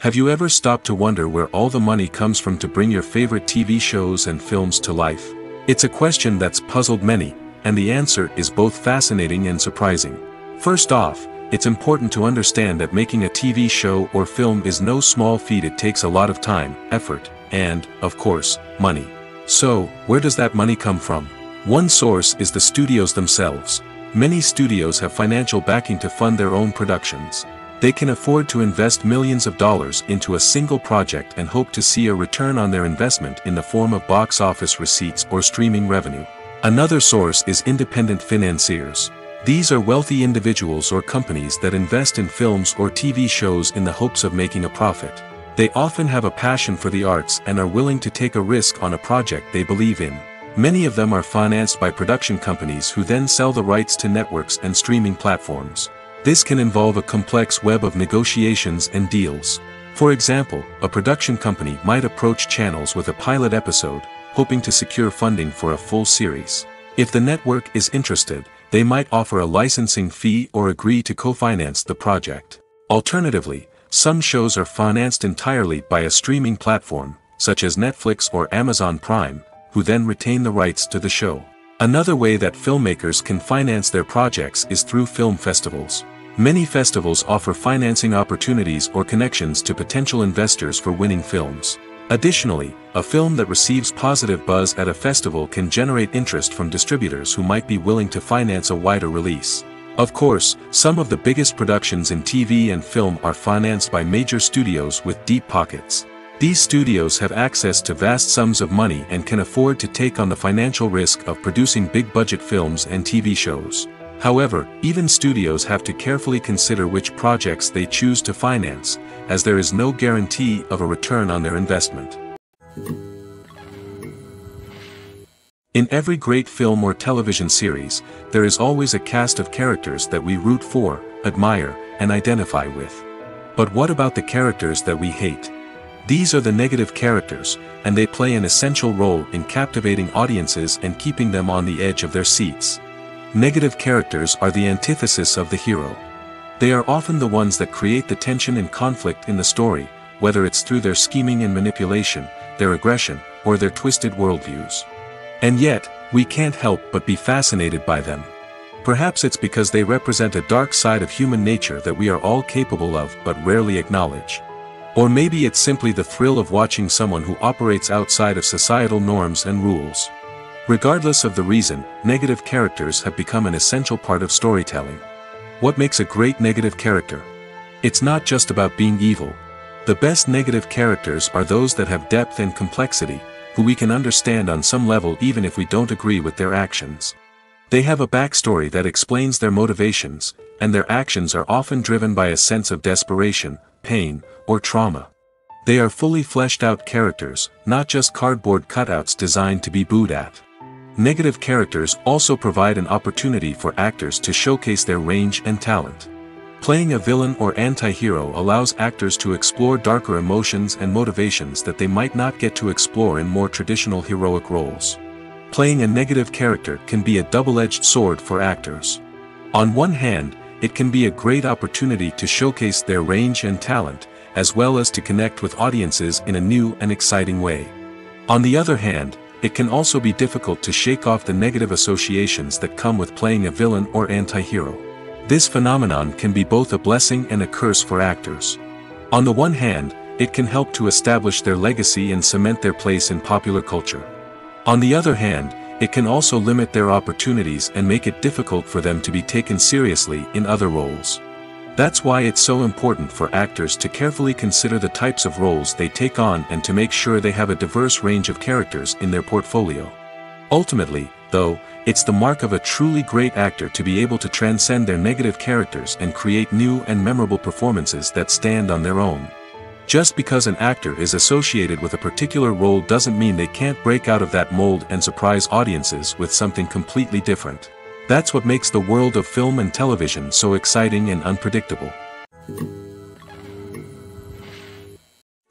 Have you ever stopped to wonder where all the money comes from to bring your favorite TV shows and films to life? It's a question that's puzzled many, and the answer is both fascinating and surprising. First off, it's important to understand that making a TV show or film is no small feat. It takes a lot of time, effort, and, of course, money. So, where does that money come from? One source is the studios themselves. Many studios have financial backing to fund their own productions. They can afford to invest millions of dollars into a single project and hope to see a return on their investment in the form of box office receipts or streaming revenue. Another source is independent financiers. These are wealthy individuals or companies that invest in films or TV shows in the hopes of making a profit. They often have a passion for the arts and are willing to take a risk on a project they believe in. Many of them are financed by production companies who then sell the rights to networks and streaming platforms. This can involve a complex web of negotiations and deals. For example, a production company might approach channels with a pilot episode, hoping to secure funding for a full series. If the network is interested, they might offer a licensing fee or agree to co-finance the project. Alternatively, some shows are financed entirely by a streaming platform, such as Netflix or Amazon Prime, who then retain the rights to the show. Another way that filmmakers can finance their projects is through film festivals. Many festivals offer financing opportunities or connections to potential investors for winning films. Additionally, a film that receives positive buzz at a festival can generate interest from distributors who might be willing to finance a wider release. Of course, some of the biggest productions in TV and film are financed by major studios with deep pockets. These studios have access to vast sums of money and can afford to take on the financial risk of producing big-budget films and TV shows. However, even studios have to carefully consider which projects they choose to finance, as there is no guarantee of a return on their investment. In every great film or television series, there is always a cast of characters that we root for, admire, and identify with. But what about the characters that we hate? These are the negative characters, and they play an essential role in captivating audiences and keeping them on the edge of their seats. Negative characters are the antithesis of the hero. They are often the ones that create the tension and conflict in the story, whether it's through their scheming and manipulation, their aggression, or their twisted worldviews. And yet, we can't help but be fascinated by them. Perhaps it's because they represent a dark side of human nature that we are all capable of but rarely acknowledge. Or maybe it's simply the thrill of watching someone who operates outside of societal norms and rules. Regardless of the reason, negative characters have become an essential part of storytelling. What makes a great negative character? It's not just about being evil. The best negative characters are those that have depth and complexity, who we can understand on some level even if we don't agree with their actions. They have a backstory that explains their motivations, and their actions are often driven by a sense of desperation, pain, or trauma. They are fully fleshed out characters, not just cardboard cutouts designed to be booed at. Negative characters also provide an opportunity for actors to showcase their range and talent. Playing a villain or anti-hero allows actors to explore darker emotions and motivations that they might not get to explore in more traditional heroic roles. Playing a negative character can be a double-edged sword for actors. On one hand, it can be a great opportunity to showcase their range and talent, as well as to connect with audiences in a new and exciting way. On the other hand, it can also be difficult to shake off the negative associations that come with playing a villain or anti-hero. This phenomenon can be both a blessing and a curse for actors. On the one hand, it can help to establish their legacy and cement their place in popular culture. On the other hand, it can also limit their opportunities and make it difficult for them to be taken seriously in other roles. That's why it's so important for actors to carefully consider the types of roles they take on and to make sure they have a diverse range of characters in their portfolio. Ultimately, though, it's the mark of a truly great actor to be able to transcend their negative characters and create new and memorable performances that stand on their own. Just because an actor is associated with a particular role doesn't mean they can't break out of that mold and surprise audiences with something completely different. That's what makes the world of film and television so exciting and unpredictable.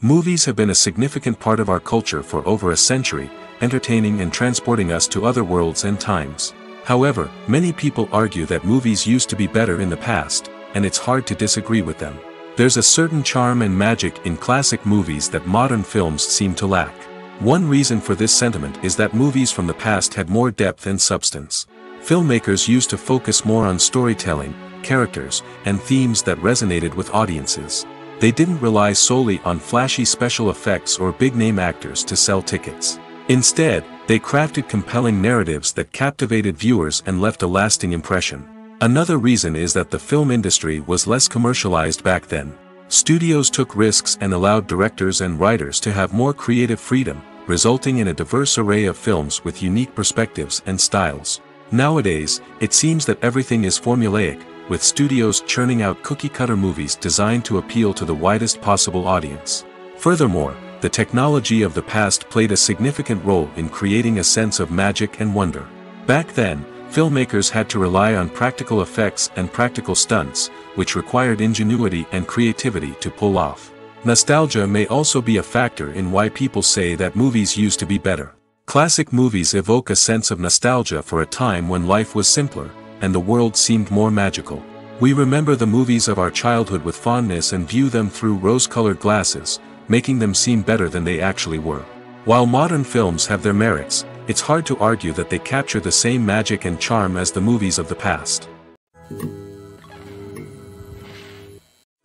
Movies have been a significant part of our culture for over a century, entertaining and transporting us to other worlds and times. However, many people argue that movies used to be better in the past, and it's hard to disagree with them. There's a certain charm and magic in classic movies that modern films seem to lack. One reason for this sentiment is that movies from the past had more depth and substance. Filmmakers used to focus more on storytelling, characters, and themes that resonated with audiences. They didn't rely solely on flashy special effects or big-name actors to sell tickets. Instead, they crafted compelling narratives that captivated viewers and left a lasting impression. Another reason is that the film industry was less commercialized back then. Studios took risks and allowed directors and writers to have more creative freedom, resulting in a diverse array of films with unique perspectives and styles. Nowadays, it seems that everything is formulaic, with studios churning out cookie-cutter movies designed to appeal to the widest possible audience. Furthermore, the technology of the past played a significant role in creating a sense of magic and wonder. Back then, filmmakers had to rely on practical effects and practical stunts, which required ingenuity and creativity to pull off. Nostalgia may also be a factor in why people say that movies used to be better. Classic movies evoke a sense of nostalgia for a time when life was simpler, and the world seemed more magical. We remember the movies of our childhood with fondness and view them through rose-colored glasses, making them seem better than they actually were. While modern films have their merits, it's hard to argue that they capture the same magic and charm as the movies of the past.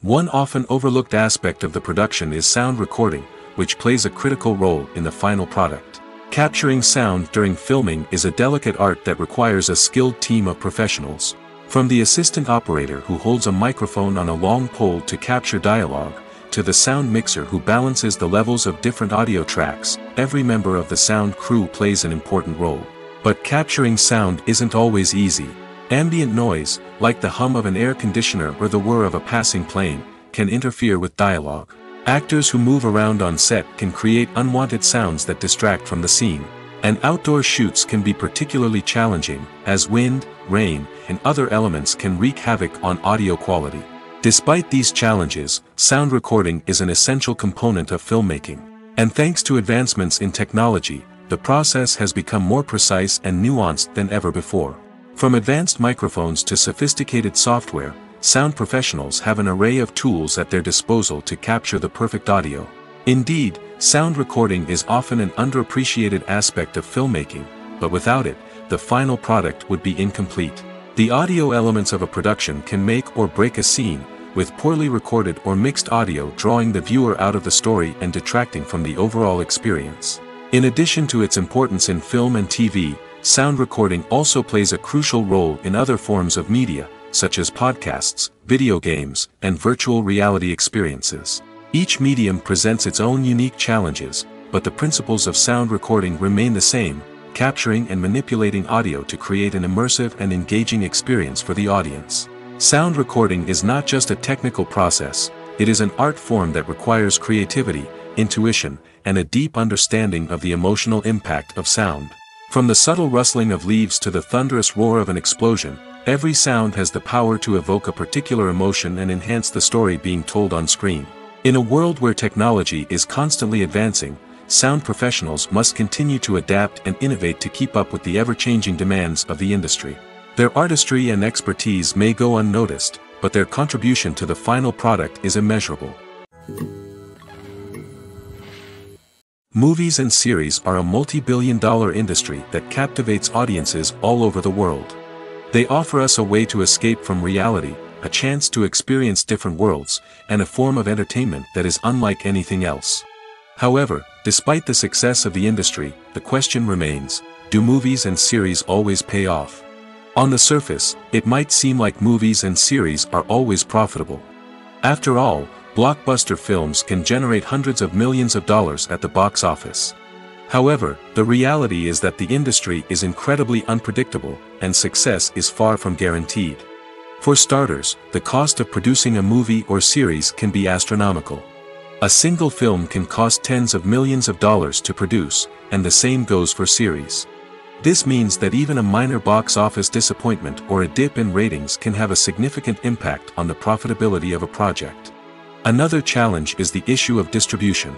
One often overlooked aspect of the production is sound recording, which plays a critical role in the final product. Capturing sound during filming is a delicate art that requires a skilled team of professionals. From the assistant operator who holds a microphone on a long pole to capture dialogue, to the sound mixer who balances the levels of different audio tracks, every member of the sound crew plays an important role. But capturing sound isn't always easy. Ambient noise, like the hum of an air conditioner or the whir of a passing plane, can interfere with dialogue. Actors who move around on set can create unwanted sounds that distract from the scene. And outdoor shoots can be particularly challenging, as wind, rain, and other elements can wreak havoc on audio quality. Despite these challenges, sound recording is an essential component of filmmaking. And thanks to advancements in technology, the process has become more precise and nuanced than ever before. From advanced microphones to sophisticated software, sound professionals have an array of tools at their disposal to capture the perfect audio. Indeed, sound recording is often an underappreciated aspect of filmmaking, but without it, the final product would be incomplete. The audio elements of a production can make or break a scene, with poorly recorded or mixed audio drawing the viewer out of the story and detracting from the overall experience. In addition to its importance in film and TV, sound recording also plays a crucial role in other forms of media, such as podcasts, video games, and virtual reality experiences. Each medium presents its own unique challenges, but the principles of sound recording remain the same: capturing and manipulating audio to create an immersive and engaging experience for the audience. Sound recording is not just a technical process, it is an art form that requires creativity, intuition, and a deep understanding of the emotional impact of sound. From the subtle rustling of leaves to the thunderous roar of an explosion, Every sound has the power to evoke a particular emotion and enhance the story being told on screen. In a world where technology is constantly advancing, sound professionals must continue to adapt and innovate to keep up with the ever-changing demands of the industry. Their artistry and expertise may go unnoticed, but their contribution to the final product is immeasurable. Movies and series are a multi-billion-dollar industry that captivates audiences all over the world. They offer us a way to escape from reality, a chance to experience different worlds, and a form of entertainment that is unlike anything else. However, despite the success of the industry, the question remains, do movies and series always pay off? On the surface, it might seem like movies and series are always profitable. After all, blockbuster films can generate hundreds of millions of dollars at the box office. However, the reality is that the industry is incredibly unpredictable, and success is far from guaranteed. For starters, the cost of producing a movie or series can be astronomical. A single film can cost tens of millions of dollars to produce, and the same goes for series. This means that even a minor box office disappointment or a dip in ratings can have a significant impact on the profitability of a project. Another challenge is the issue of distribution.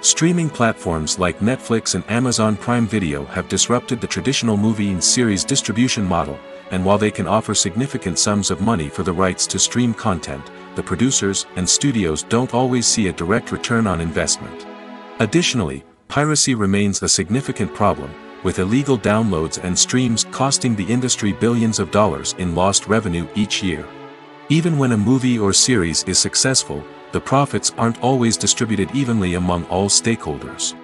Streaming platforms like Netflix and Amazon Prime Video have disrupted the traditional movie and series distribution model, and while they can offer significant sums of money for the rights to stream content, the producers and studios don't always see a direct return on investment. Additionally, piracy remains a significant problem, with illegal downloads and streams costing the industry billions of dollars in lost revenue each year. Even when a movie or series is successful, the profits aren't always distributed evenly among all stakeholders.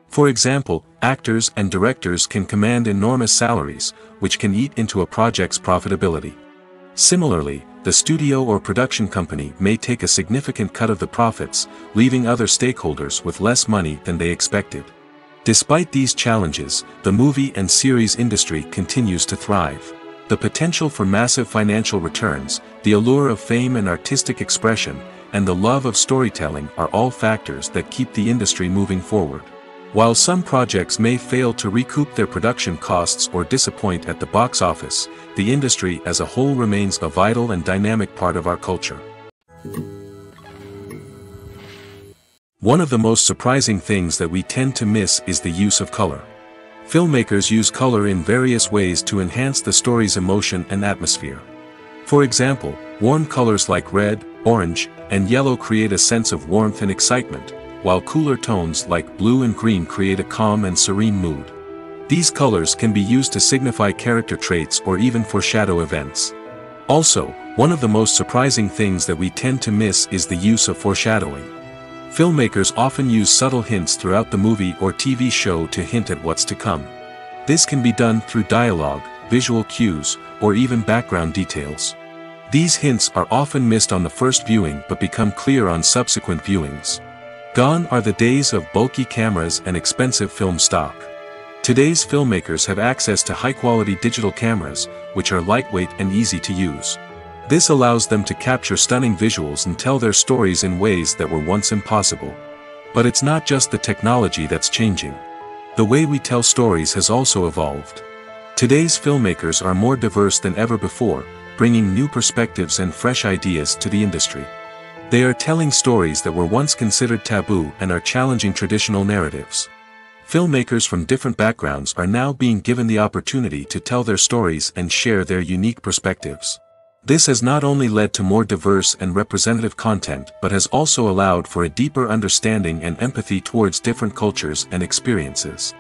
For example, actors and directors can command enormous salaries, which can eat into a project's profitability. Similarly, the studio or production company may take a significant cut of the profits, leaving other stakeholders with less money than they expected. Despite these challenges, the movie and series industry continues to thrive. The potential for massive financial returns, the allure of fame and artistic expression, and the love of storytelling are all factors that keep the industry moving forward. While some projects may fail to recoup their production costs or disappoint at the box office, the industry as a whole remains a vital and dynamic part of our culture. One of the most surprising things that we tend to miss is the use of color. Filmmakers use color in various ways to enhance the story's emotion and atmosphere. For example, warm colors like red, orange, and yellow create a sense of warmth and excitement, while cooler tones like blue and green create a calm and serene mood. These colors can be used to signify character traits or even foreshadow events. Also, one of the most surprising things that we tend to miss is the use of foreshadowing. Filmmakers often use subtle hints throughout the movie or TV show to hint at what's to come. This can be done through dialogue, visual cues, or even background details. These hints are often missed on the first viewing but become clear on subsequent viewings. Gone are the days of bulky cameras and expensive film stock. Today's filmmakers have access to high-quality digital cameras, which are lightweight and easy to use. This allows them to capture stunning visuals and tell their stories in ways that were once impossible. But it's not just the technology that's changing. The way we tell stories has also evolved. Today's filmmakers are more diverse than ever before, bringing new perspectives and fresh ideas to the industry. They are telling stories that were once considered taboo and are challenging traditional narratives. Filmmakers from different backgrounds are now being given the opportunity to tell their stories and share their unique perspectives. This has not only led to more diverse and representative content but has also allowed for a deeper understanding and empathy towards different cultures and experiences.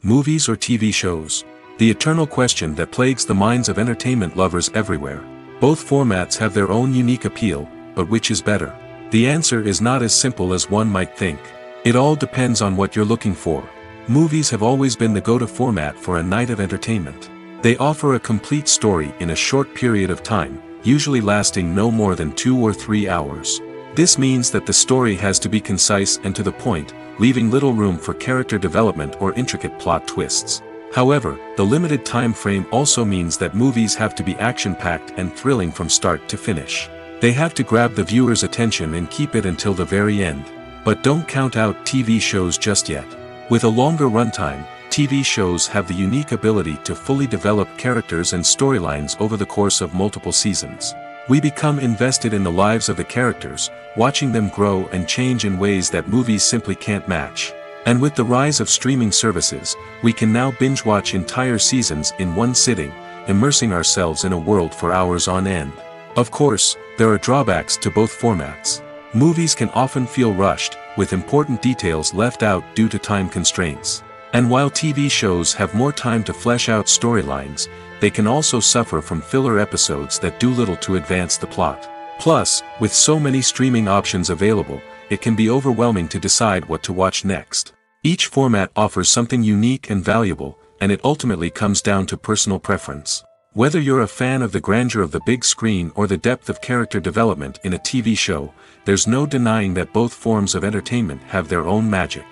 Movies or TV shows? The eternal question that plagues the minds of entertainment lovers everywhere. Both formats have their own unique appeal, but which is better? The answer is not as simple as one might think. It all depends on what you're looking for. Movies have always been the go-to format for a night of entertainment. They offer a complete story in a short period of time, usually lasting no more than 2 or 3 hours. This means that the story has to be concise and to the point, leaving little room for character development or intricate plot twists. However, the limited time frame also means that movies have to be action-packed and thrilling from start to finish. They have to grab the viewer's attention and keep it until the very end. But don't count out TV shows just yet. With a longer runtime, TV shows have the unique ability to fully develop characters and storylines over the course of multiple seasons. We become invested in the lives of the characters, watching them grow and change in ways that movies simply can't match. And with the rise of streaming services, we can now binge-watch entire seasons in one sitting, immersing ourselves in a world for hours on end. Of course, there are drawbacks to both formats. Movies can often feel rushed, with important details left out due to time constraints. And while TV shows have more time to flesh out storylines, they can also suffer from filler episodes that do little to advance the plot. Plus, with so many streaming options available, it can be overwhelming to decide what to watch next. Each format offers something unique and valuable, and it ultimately comes down to personal preference. Whether you're a fan of the grandeur of the big screen or the depth of character development in a TV show, there's no denying that both forms of entertainment have their own magic.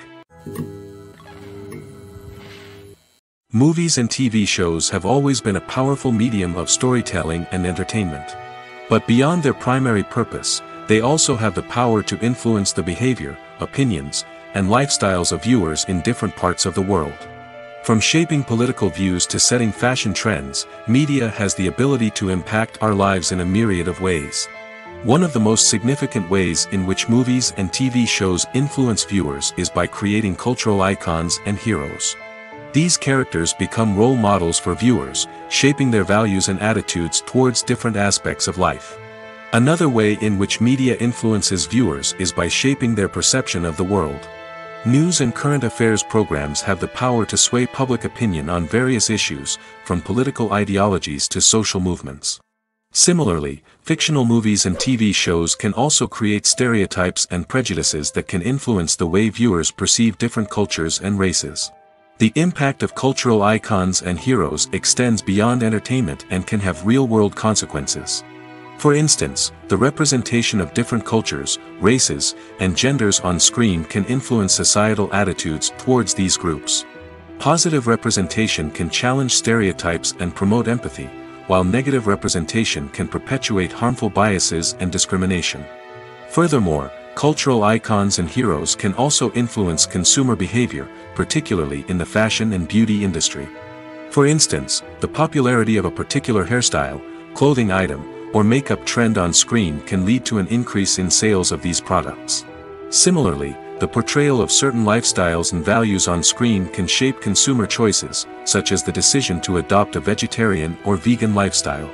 Movies and TV shows have always been a powerful medium of storytelling and entertainment. But beyond their primary purpose, they also have the power to influence the behavior, opinions, and lifestyles of viewers in different parts of the world. From shaping political views to setting fashion trends, media has the ability to impact our lives in a myriad of ways. One of the most significant ways in which movies and TV shows influence viewers is by creating cultural icons and heroes. These characters become role models for viewers, shaping their values and attitudes towards different aspects of life. Another way in which media influences viewers is by shaping their perception of the world. News and current affairs programs have the power to sway public opinion on various issues, from political ideologies to social movements. Similarly, fictional movies and TV shows can also create stereotypes and prejudices that can influence the way viewers perceive different cultures and races. The impact of cultural icons and heroes extends beyond entertainment and can have real-world consequences. For instance, the representation of different cultures, races, and genders on screen can influence societal attitudes towards these groups. Positive representation can challenge stereotypes and promote empathy, while negative representation can perpetuate harmful biases and discrimination. Furthermore, cultural icons and heroes can also influence consumer behavior, particularly in the fashion and beauty industry. For instance, the popularity of a particular hairstyle, clothing item, or makeup trend on screen can lead to an increase in sales of these products. Similarly, the portrayal of certain lifestyles and values on screen can shape consumer choices, such as the decision to adopt a vegetarian or vegan lifestyle.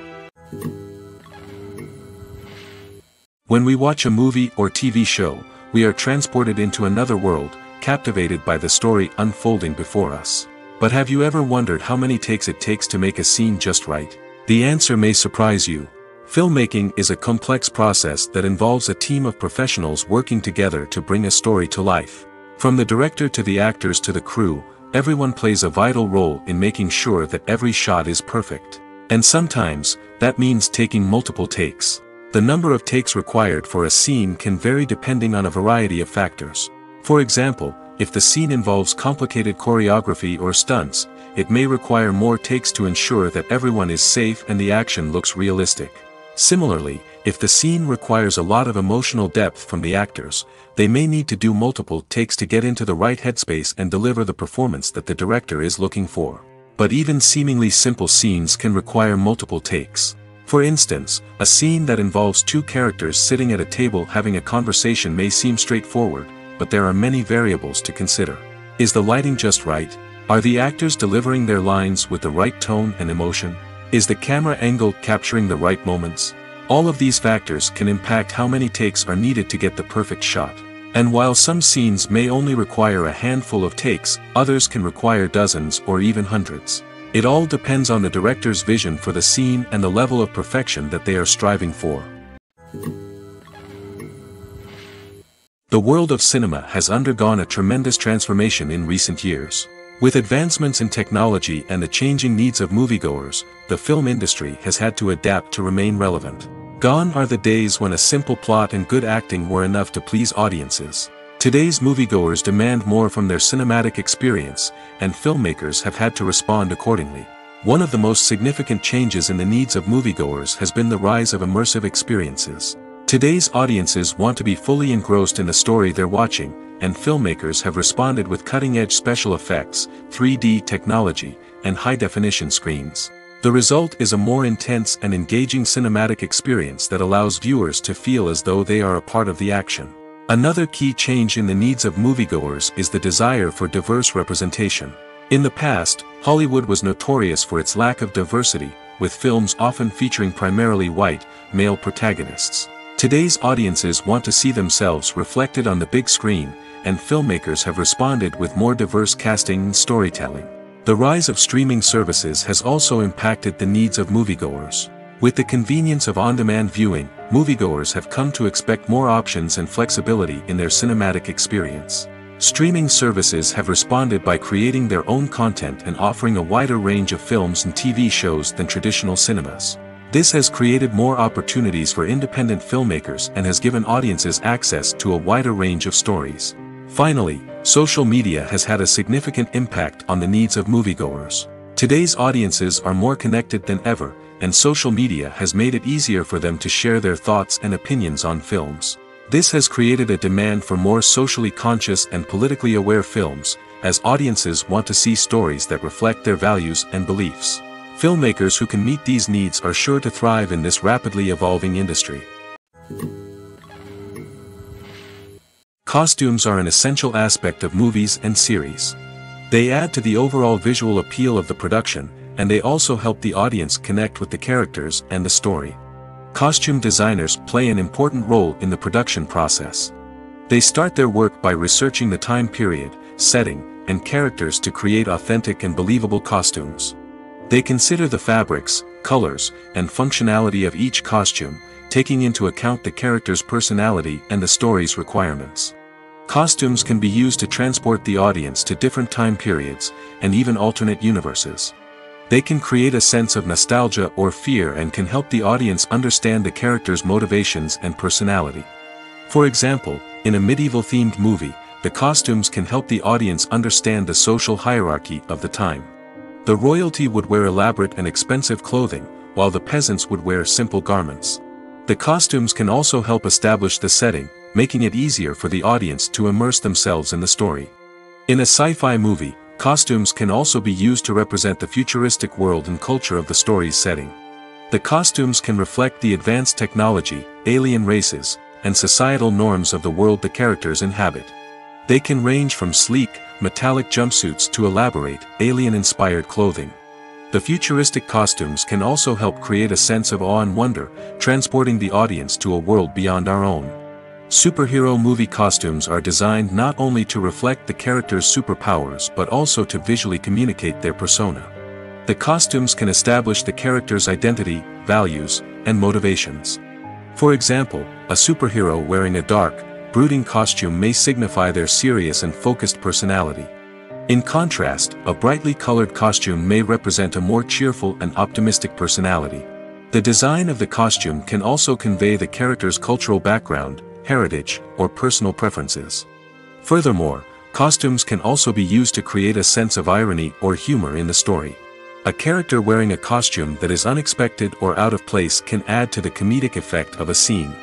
When we watch a movie or TV show, we are transported into another world, captivated by the story unfolding before us. But have you ever wondered how many takes it takes to make a scene just right? The answer may surprise you. Filmmaking is a complex process that involves a team of professionals working together to bring a story to life. From the director to the actors to the crew, everyone plays a vital role in making sure that every shot is perfect. And sometimes, that means taking multiple takes. The number of takes required for a scene can vary depending on a variety of factors. For example, if the scene involves complicated choreography or stunts, it may require more takes to ensure that everyone is safe and the action looks realistic. Similarly, if the scene requires a lot of emotional depth from the actors, they may need to do multiple takes to get into the right headspace and deliver the performance that the director is looking for. But even seemingly simple scenes can require multiple takes. For instance, a scene that involves two characters sitting at a table having a conversation may seem straightforward, but there are many variables to consider. Is the lighting just right? Are the actors delivering their lines with the right tone and emotion? Is the camera angle capturing the right moments? All of these factors can impact how many takes are needed to get the perfect shot. And while some scenes may only require a handful of takes, others can require dozens or even hundreds. It all depends on the director's vision for the scene and the level of perfection that they are striving for. The world of cinema has undergone a tremendous transformation in recent years. With advancements in technology and the changing needs of moviegoers, the film industry has had to adapt to remain relevant. Gone are the days when a simple plot and good acting were enough to please audiences. Today's moviegoers demand more from their cinematic experience, and filmmakers have had to respond accordingly. One of the most significant changes in the needs of moviegoers has been the rise of immersive experiences. Today's audiences want to be fully engrossed in the story they're watching, and filmmakers have responded with cutting-edge special effects, 3D technology, and high-definition screens. The result is a more intense and engaging cinematic experience that allows viewers to feel as though they are a part of the action. Another key change in the needs of moviegoers is the desire for diverse representation. In the past, Hollywood was notorious for its lack of diversity, with films often featuring primarily white, male protagonists. Today's audiences want to see themselves reflected on the big screen, and filmmakers have responded with more diverse casting and storytelling. The rise of streaming services has also impacted the needs of moviegoers. With the convenience of on-demand viewing, moviegoers have come to expect more options and flexibility in their cinematic experience. Streaming services have responded by creating their own content and offering a wider range of films and TV shows than traditional cinemas. This has created more opportunities for independent filmmakers and has given audiences access to a wider range of stories. Finally, social media has had a significant impact on the needs of moviegoers. Today's audiences are more connected than ever, and social media has made it easier for them to share their thoughts and opinions on films. This has created a demand for more socially conscious and politically aware films, as audiences want to see stories that reflect their values and beliefs. Filmmakers who can meet these needs are sure to thrive in this rapidly evolving industry. Costumes are an essential aspect of movies and series. They add to the overall visual appeal of the production, and they also help the audience connect with the characters and the story. Costume designers play an important role in the production process. They start their work by researching the time period, setting, and characters to create authentic and believable costumes. They consider the fabrics, colors, and functionality of each costume, taking into account the character's personality and the story's requirements. Costumes can be used to transport the audience to different time periods, and even alternate universes. They can create a sense of nostalgia or fear and can help the audience understand the character's motivations and personality. For example, in a medieval-themed movie, the costumes can help the audience understand the social hierarchy of the time. The royalty would wear elaborate and expensive clothing, while the peasants would wear simple garments. The costumes can also help establish the setting, making it easier for the audience to immerse themselves in the story. In a sci-fi movie, costumes can also be used to represent the futuristic world and culture of the story's setting. The costumes can reflect the advanced technology, alien races, and societal norms of the world the characters inhabit. They can range from sleek, metallic jumpsuits to elaborate, alien-inspired clothing. The futuristic costumes can also help create a sense of awe and wonder, transporting the audience to a world beyond our own. Superhero movie costumes are designed not only to reflect the character's superpowers but also to visually communicate their persona. The costumes can establish the character's identity, values, and motivations. For example, a superhero wearing a dark, brooding costume may signify their serious and focused personality. In contrast, a brightly colored costume may represent a more cheerful and optimistic personality. The design of the costume can also convey the character's cultural background, heritage, or personal preferences. Furthermore, costumes can also be used to create a sense of irony or humor in the story. A character wearing a costume that is unexpected or out of place can add to the comedic effect of a scene.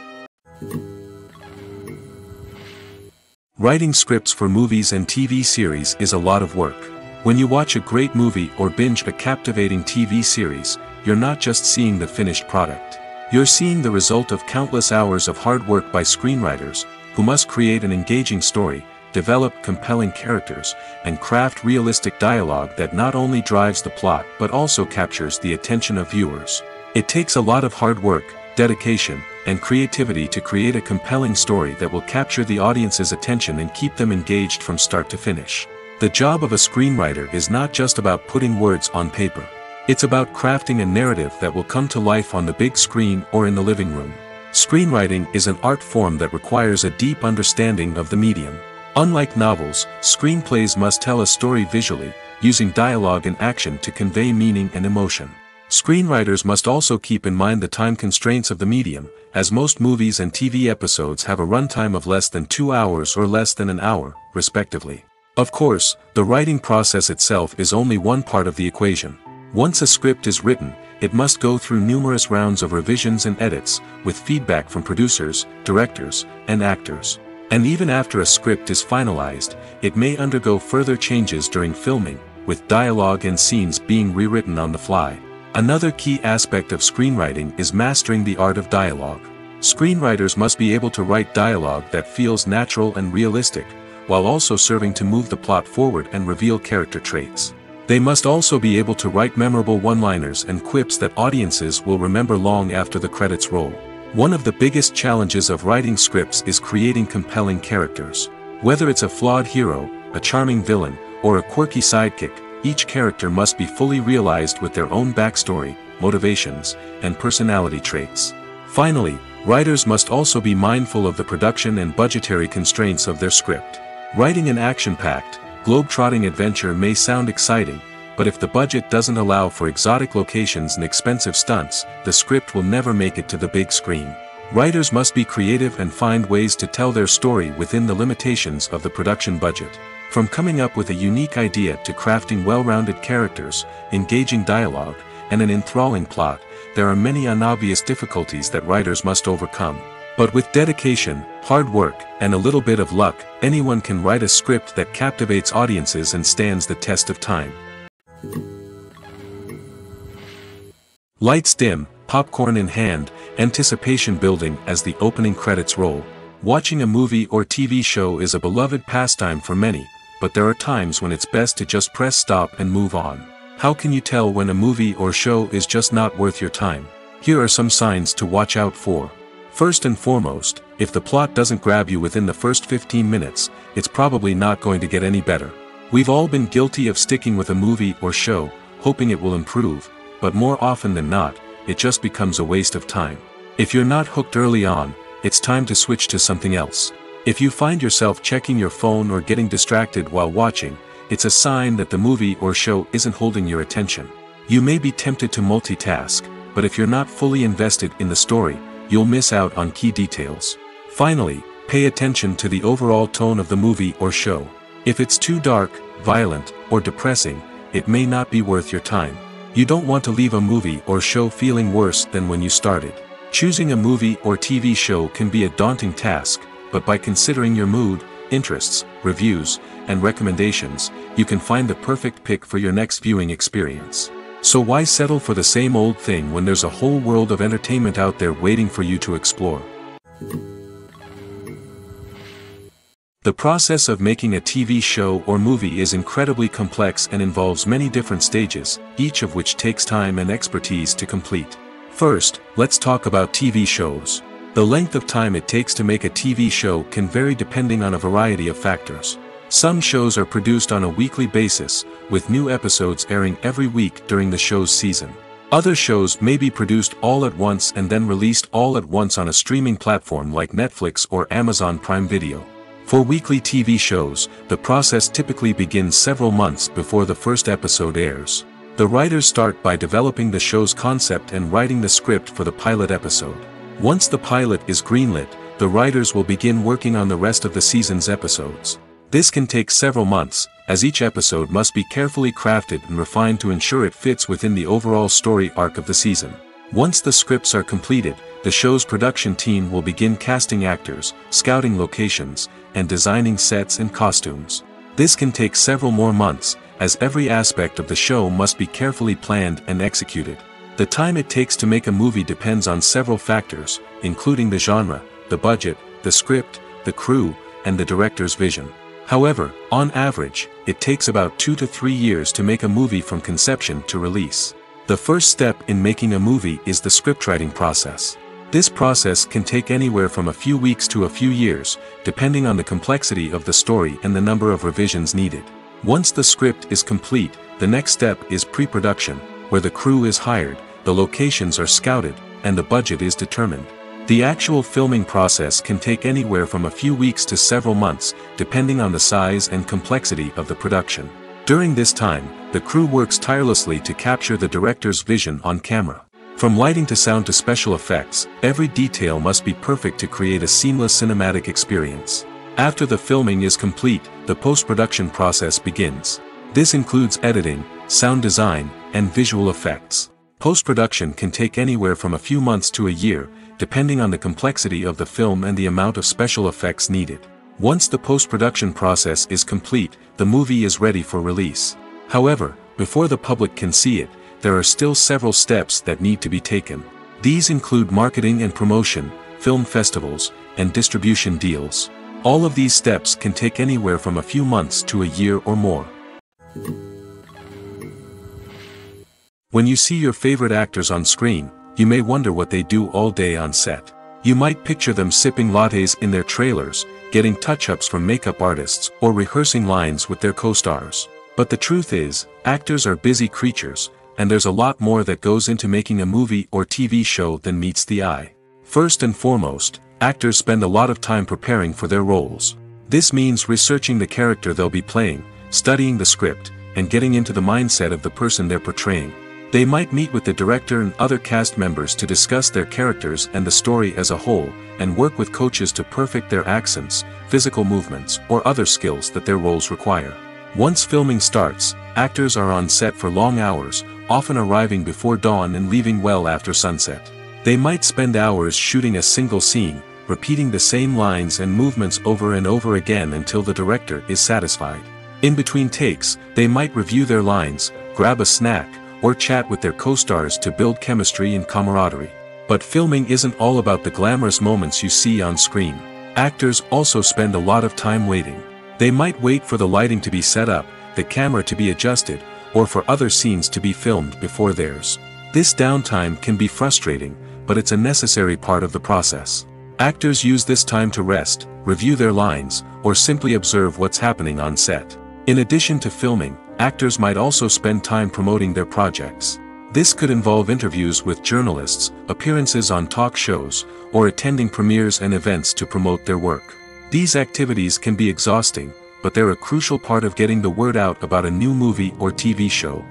Writing scripts for movies and TV series is a lot of work. When you watch a great movie or binge a captivating TV series, you're not just seeing the finished product. You're seeing the result of countless hours of hard work by screenwriters, who must create an engaging story, develop compelling characters, and craft realistic dialogue that not only drives the plot but also captures the attention of viewers. It takes a lot of hard work, dedication, and creativity to create a compelling story that will capture the audience's attention and keep them engaged from start to finish. The job of a screenwriter is not just about putting words on paper. It's about crafting a narrative that will come to life on the big screen or in the living room. Screenwriting is an art form that requires a deep understanding of the medium. Unlike novels, screenplays must tell a story visually, using dialogue and action to convey meaning and emotion. Screenwriters must also keep in mind the time constraints of the medium, as most movies and TV episodes have a runtime of less than 2 hours or less than an hour, respectively. Of course, the writing process itself is only one part of the equation. Once a script is written, it must go through numerous rounds of revisions and edits, with feedback from producers, directors, and actors. And even after a script is finalized, it may undergo further changes during filming, with dialogue and scenes being rewritten on the fly. Another key aspect of screenwriting is mastering the art of dialogue. Screenwriters must be able to write dialogue that feels natural and realistic, while also serving to move the plot forward and reveal character traits. They must also be able to write memorable one-liners and quips that audiences will remember long after the credits roll. One of the biggest challenges of writing scripts is creating compelling characters. Whether it's a flawed hero, a charming villain, or a quirky sidekick, each character must be fully realized with their own backstory, motivations, and personality traits. Finally, writers must also be mindful of the production and budgetary constraints of their script. Writing an action-packed, globe-trotting adventure may sound exciting, but if the budget doesn't allow for exotic locations and expensive stunts, the script will never make it to the big screen. Writers must be creative and find ways to tell their story within the limitations of the production budget. From coming up with a unique idea to crafting well-rounded characters, engaging dialogue, and an enthralling plot, there are many unobvious difficulties that writers must overcome. But with dedication, hard work, and a little bit of luck, anyone can write a script that captivates audiences and stands the test of time. Lights dim, popcorn in hand, anticipation building as the opening credits roll. Watching a movie or TV show is a beloved pastime for many, but there are times when it's best to just press stop and move on. How can you tell when a movie or show is just not worth your time? Here are some signs to watch out for. First and foremost, if the plot doesn't grab you within the first 15 minutes, it's probably not going to get any better. We've all been guilty of sticking with a movie or show, hoping it will improve, but more often than not, it just becomes a waste of time. If you're not hooked early on, it's time to switch to something else. If you find yourself checking your phone or getting distracted while watching, it's a sign that the movie or show isn't holding your attention. You may be tempted to multitask, but if you're not fully invested in the story, you'll miss out on key details. Finally, pay attention to the overall tone of the movie or show. If it's too dark, violent, or depressing, it may not be worth your time. You don't want to leave a movie or show feeling worse than when you started. Choosing a movie or TV show can be a daunting task, but by considering your mood, interests, reviews, and recommendations, you can find the perfect pick for your next viewing experience. So why settle for the same old thing when there's a whole world of entertainment out there waiting for you to explore? The process of making a TV show or movie is incredibly complex and involves many different stages, each of which takes time and expertise to complete. First, let's talk about TV shows. The length of time it takes to make a TV show can vary depending on a variety of factors. Some shows are produced on a weekly basis, with new episodes airing every week during the show's season. Other shows may be produced all at once and then released all at once on a streaming platform like Netflix or Amazon Prime Video. For weekly TV shows, the process typically begins several months before the first episode airs. The writers start by developing the show's concept and writing the script for the pilot episode. Once the pilot is greenlit, the writers will begin working on the rest of the season's episodes. This can take several months, as each episode must be carefully crafted and refined to ensure it fits within the overall story arc of the season. Once the scripts are completed, the show's production team will begin casting actors, scouting locations, and designing sets and costumes. This can take several more months, as every aspect of the show must be carefully planned and executed. The time it takes to make a movie depends on several factors, including the genre, the budget, the script, the crew, and the director's vision. However, on average, it takes about 2 to 3 years to make a movie from conception to release. The first step in making a movie is the scriptwriting process. This process can take anywhere from a few weeks to a few years, depending on the complexity of the story and the number of revisions needed. Once the script is complete, the next step is pre-production, where the crew is hired, the locations are scouted, and the budget is determined. The actual filming process can take anywhere from a few weeks to several months, depending on the size and complexity of the production. During this time, the crew works tirelessly to capture the director's vision on camera. From lighting to sound to special effects, every detail must be perfect to create a seamless cinematic experience. After the filming is complete, the post-production process begins. This includes editing, sound design, and visual effects. Post-production can take anywhere from a few months to a year, depending on the complexity of the film and the amount of special effects needed. Once the post-production process is complete, the movie is ready for release. However, before the public can see it, there are still several steps that need to be taken. These include marketing and promotion, film festivals, and distribution deals. All of these steps can take anywhere from a few months to a year or more. When you see your favorite actors on screen, you may wonder what they do all day on set. You might picture them sipping lattes in their trailers, getting touch-ups from makeup artists, or rehearsing lines with their co-stars. But the truth is, actors are busy creatures, and there's a lot more that goes into making a movie or TV show than meets the eye. First and foremost, actors spend a lot of time preparing for their roles. This means researching the character they'll be playing, studying the script, and getting into the mindset of the person they're portraying. They might meet with the director and other cast members to discuss their characters and the story as a whole, and work with coaches to perfect their accents, physical movements, or other skills that their roles require. Once filming starts, actors are on set for long hours, often arriving before dawn and leaving well after sunset. They might spend hours shooting a single scene, repeating the same lines and movements over and over again until the director is satisfied. In between takes, they might review their lines, grab a snack, or chat with their co-stars to build chemistry and camaraderie. But filming isn't all about the glamorous moments you see on screen. Actors also spend a lot of time waiting. They might wait for the lighting to be set up, the camera to be adjusted, or for other scenes to be filmed before theirs. This downtime can be frustrating, but it's a necessary part of the process. Actors use this time to rest, review their lines, or simply observe what's happening on set. In addition to filming, actors might also spend time promoting their projects. This could involve interviews with journalists, appearances on talk shows, or attending premieres and events to promote their work. These activities can be exhausting, but they're a crucial part of getting the word out about a new movie or TV show.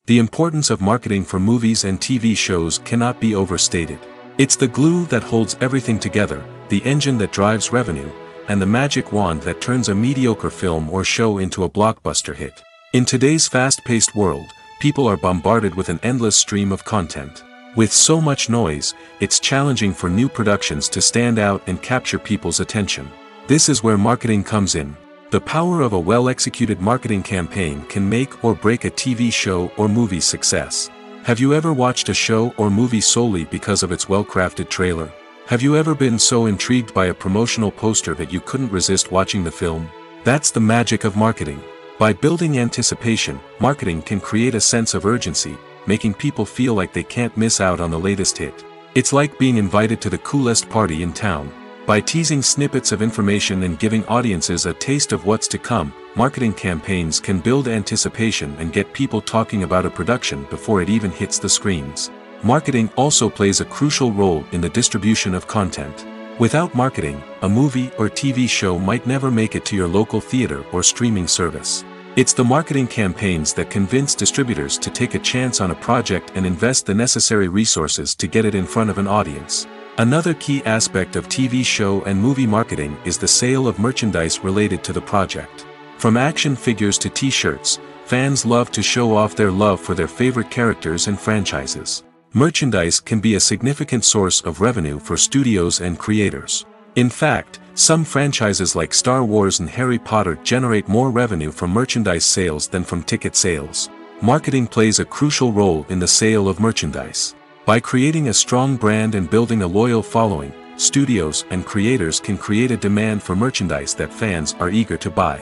The importance of marketing for movies and TV shows cannot be overstated. It's the glue that holds everything together, the engine that drives revenue, and the magic wand that turns a mediocre film or show into a blockbuster hit. In today's fast-paced world, people are bombarded with an endless stream of content. With so much noise, it's challenging for new productions to stand out and capture people's attention. This is where marketing comes in. The power of a well-executed marketing campaign can make or break a TV show or movie's success. Have you ever watched a show or movie solely because of its well-crafted trailer? Have you ever been so intrigued by a promotional poster that you couldn't resist watching the film? That's the magic of marketing. By building anticipation, marketing can create a sense of urgency, making people feel like they can't miss out on the latest hit. It's like being invited to the coolest party in town. By teasing snippets of information and giving audiences a taste of what's to come, marketing campaigns can build anticipation and get people talking about a production before it even hits the screens. Marketing also plays a crucial role in the distribution of content. Without marketing, a movie or TV show might never make it to your local theater or streaming service. It's the marketing campaigns that convince distributors to take a chance on a project and invest the necessary resources to get it in front of an audience. Another key aspect of TV show and movie marketing is the sale of merchandise related to the project. From action figures to t-shirts, fans love to show off their love for their favorite characters and franchises. Merchandise can be a significant source of revenue for studios and creators. In fact, some franchises like Star Wars and Harry Potter generate more revenue from merchandise sales than from ticket sales. Marketing plays a crucial role in the sale of merchandise. By creating a strong brand and building a loyal following, studios and creators can create a demand for merchandise that fans are eager to buy.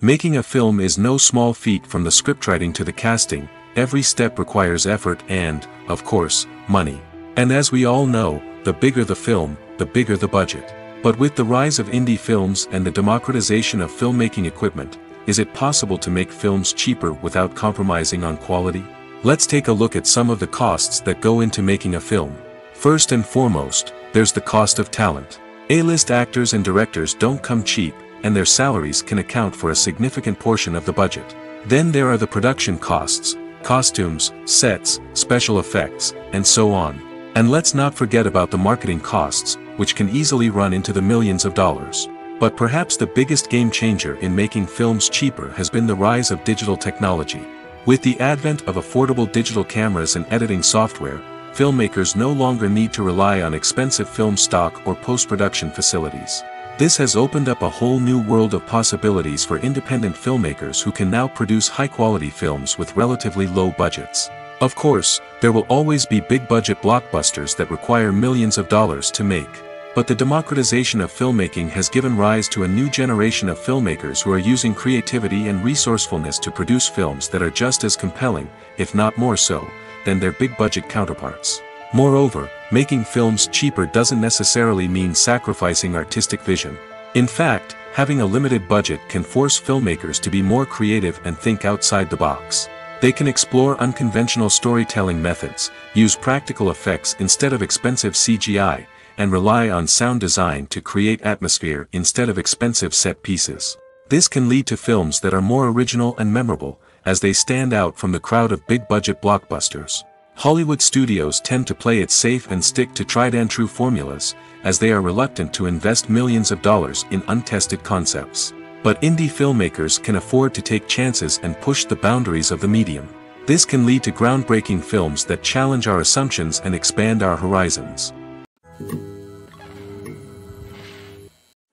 Making a film is no small feat. From the scriptwriting to the casting, every step requires effort and, of course, money. And as we all know, the bigger the film, the bigger the budget. But with the rise of indie films and the democratization of filmmaking equipment, is it possible to make films cheaper without compromising on quality? Let's take a look at some of the costs that go into making a film. First and foremost, there's the cost of talent. A-list actors and directors don't come cheap, and their salaries can account for a significant portion of the budget. Then there are the production costs, costumes, sets, special effects, and so on. And let's not forget about the marketing costs, which can easily run into the millions of dollars. But perhaps the biggest game changer in making films cheaper has been the rise of digital technology. With the advent of affordable digital cameras and editing software, filmmakers no longer need to rely on expensive film stock or post-production facilities. This has opened up a whole new world of possibilities for independent filmmakers who can now produce high-quality films with relatively low budgets. Of course, there will always be big-budget blockbusters that require millions of dollars to make. But the democratization of filmmaking has given rise to a new generation of filmmakers who are using creativity and resourcefulness to produce films that are just as compelling, if not more so, than their big-budget counterparts. Moreover, making films cheaper doesn't necessarily mean sacrificing artistic vision. In fact, having a limited budget can force filmmakers to be more creative and think outside the box. They can explore unconventional storytelling methods, use practical effects instead of expensive CGI, and rely on sound design to create atmosphere instead of expensive set pieces. This can lead to films that are more original and memorable, as they stand out from the crowd of big-budget blockbusters. Hollywood studios tend to play it safe and stick to tried-and-true formulas, as they are reluctant to invest millions of dollars in untested concepts. But indie filmmakers can afford to take chances and push the boundaries of the medium. This can lead to groundbreaking films that challenge our assumptions and expand our horizons.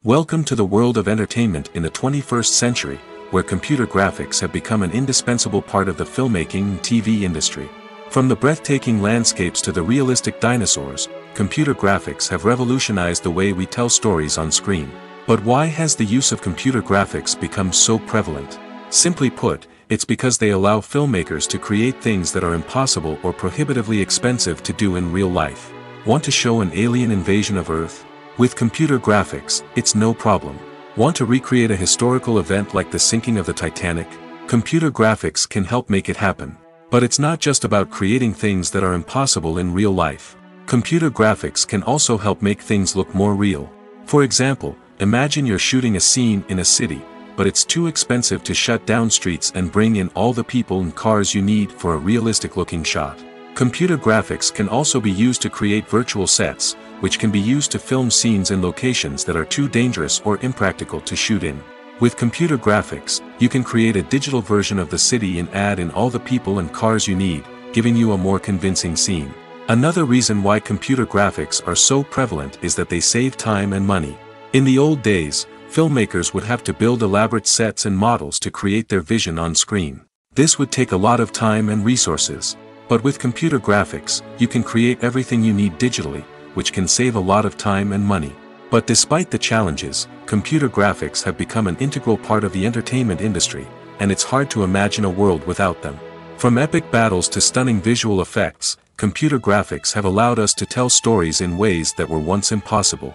Welcome to the world of entertainment in the 21st century, where computer graphics have become an indispensable part of the filmmaking and TV industry. From the breathtaking landscapes to the realistic dinosaurs, computer graphics have revolutionized the way we tell stories on screen. But why has the use of computer graphics become so prevalent? Simply put, it's because they allow filmmakers to create things that are impossible or prohibitively expensive to do in real life. Want to show an alien invasion of Earth? With computer graphics, it's no problem. Want to recreate a historical event like the sinking of the Titanic? Computer graphics can help make it happen. But it's not just about creating things that are impossible in real life. Computer graphics can also help make things look more real. For example, imagine you're shooting a scene in a city, but it's too expensive to shut down streets and bring in all the people and cars you need for a realistic-looking shot. Computer graphics can also be used to create virtual sets, which can be used to film scenes in locations that are too dangerous or impractical to shoot in. With computer graphics, you can create a digital version of the city and add in all the people and cars you need, giving you a more convincing scene. Another reason why computer graphics are so prevalent is that they save time and money. In the old days, filmmakers would have to build elaborate sets and models to create their vision on screen. This would take a lot of time and resources. But with computer graphics, you can create everything you need digitally, which can save a lot of time and money. But despite the challenges, computer graphics have become an integral part of the entertainment industry, and it's hard to imagine a world without them. From epic battles to stunning visual effects, computer graphics have allowed us to tell stories in ways that were once impossible.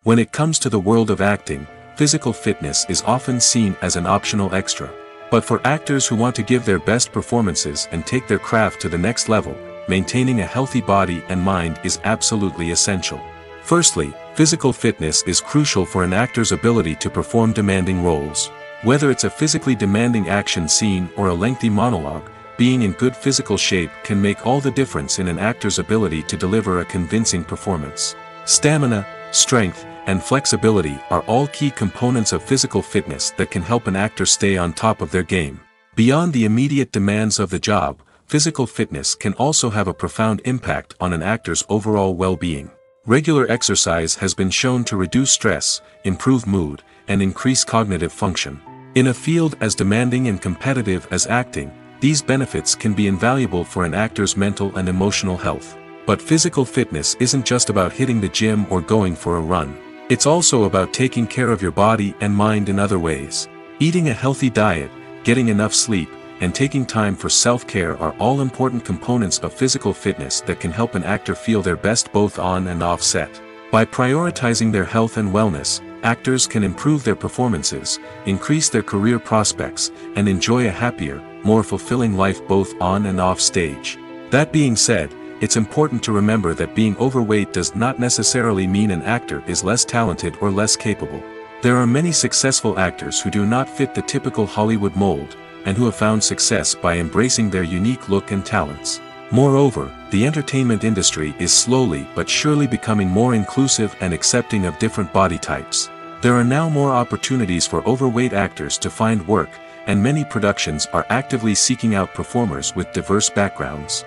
When it comes to the world of acting, physical fitness is often seen as an optional extra. But for actors who want to give their best performances and take their craft to the next level, maintaining a healthy body and mind is absolutely essential. Firstly, physical fitness is crucial for an actor's ability to perform demanding roles. Whether it's a physically demanding action scene or a lengthy monologue, being in good physical shape can make all the difference in an actor's ability to deliver a convincing performance. Stamina, strength, and flexibility are all key components of physical fitness that can help an actor stay on top of their game. Beyond the immediate demands of the job, physical fitness can also have a profound impact on an actor's overall well-being. Regular exercise has been shown to reduce stress, improve mood, and increase cognitive function. In a field as demanding and competitive as acting, these benefits can be invaluable for an actor's mental and emotional health. But physical fitness isn't just about hitting the gym or going for a run. It's also about taking care of your body and mind in other ways. Eating a healthy diet, getting enough sleep, and taking time for self-care are all important components of physical fitness that can help an actor feel their best both on and off set. By prioritizing their health and wellness, actors can improve their performances, increase their career prospects, and enjoy a happier, more fulfilling life both on and off stage. That being said, it's important to remember that being overweight does not necessarily mean an actor is less talented or less capable. There are many successful actors who do not fit the typical Hollywood mold, and who have found success by embracing their unique look and talents. Moreover, the entertainment industry is slowly but surely becoming more inclusive and accepting of different body types. There are now more opportunities for overweight actors to find work, and many productions are actively seeking out performers with diverse backgrounds.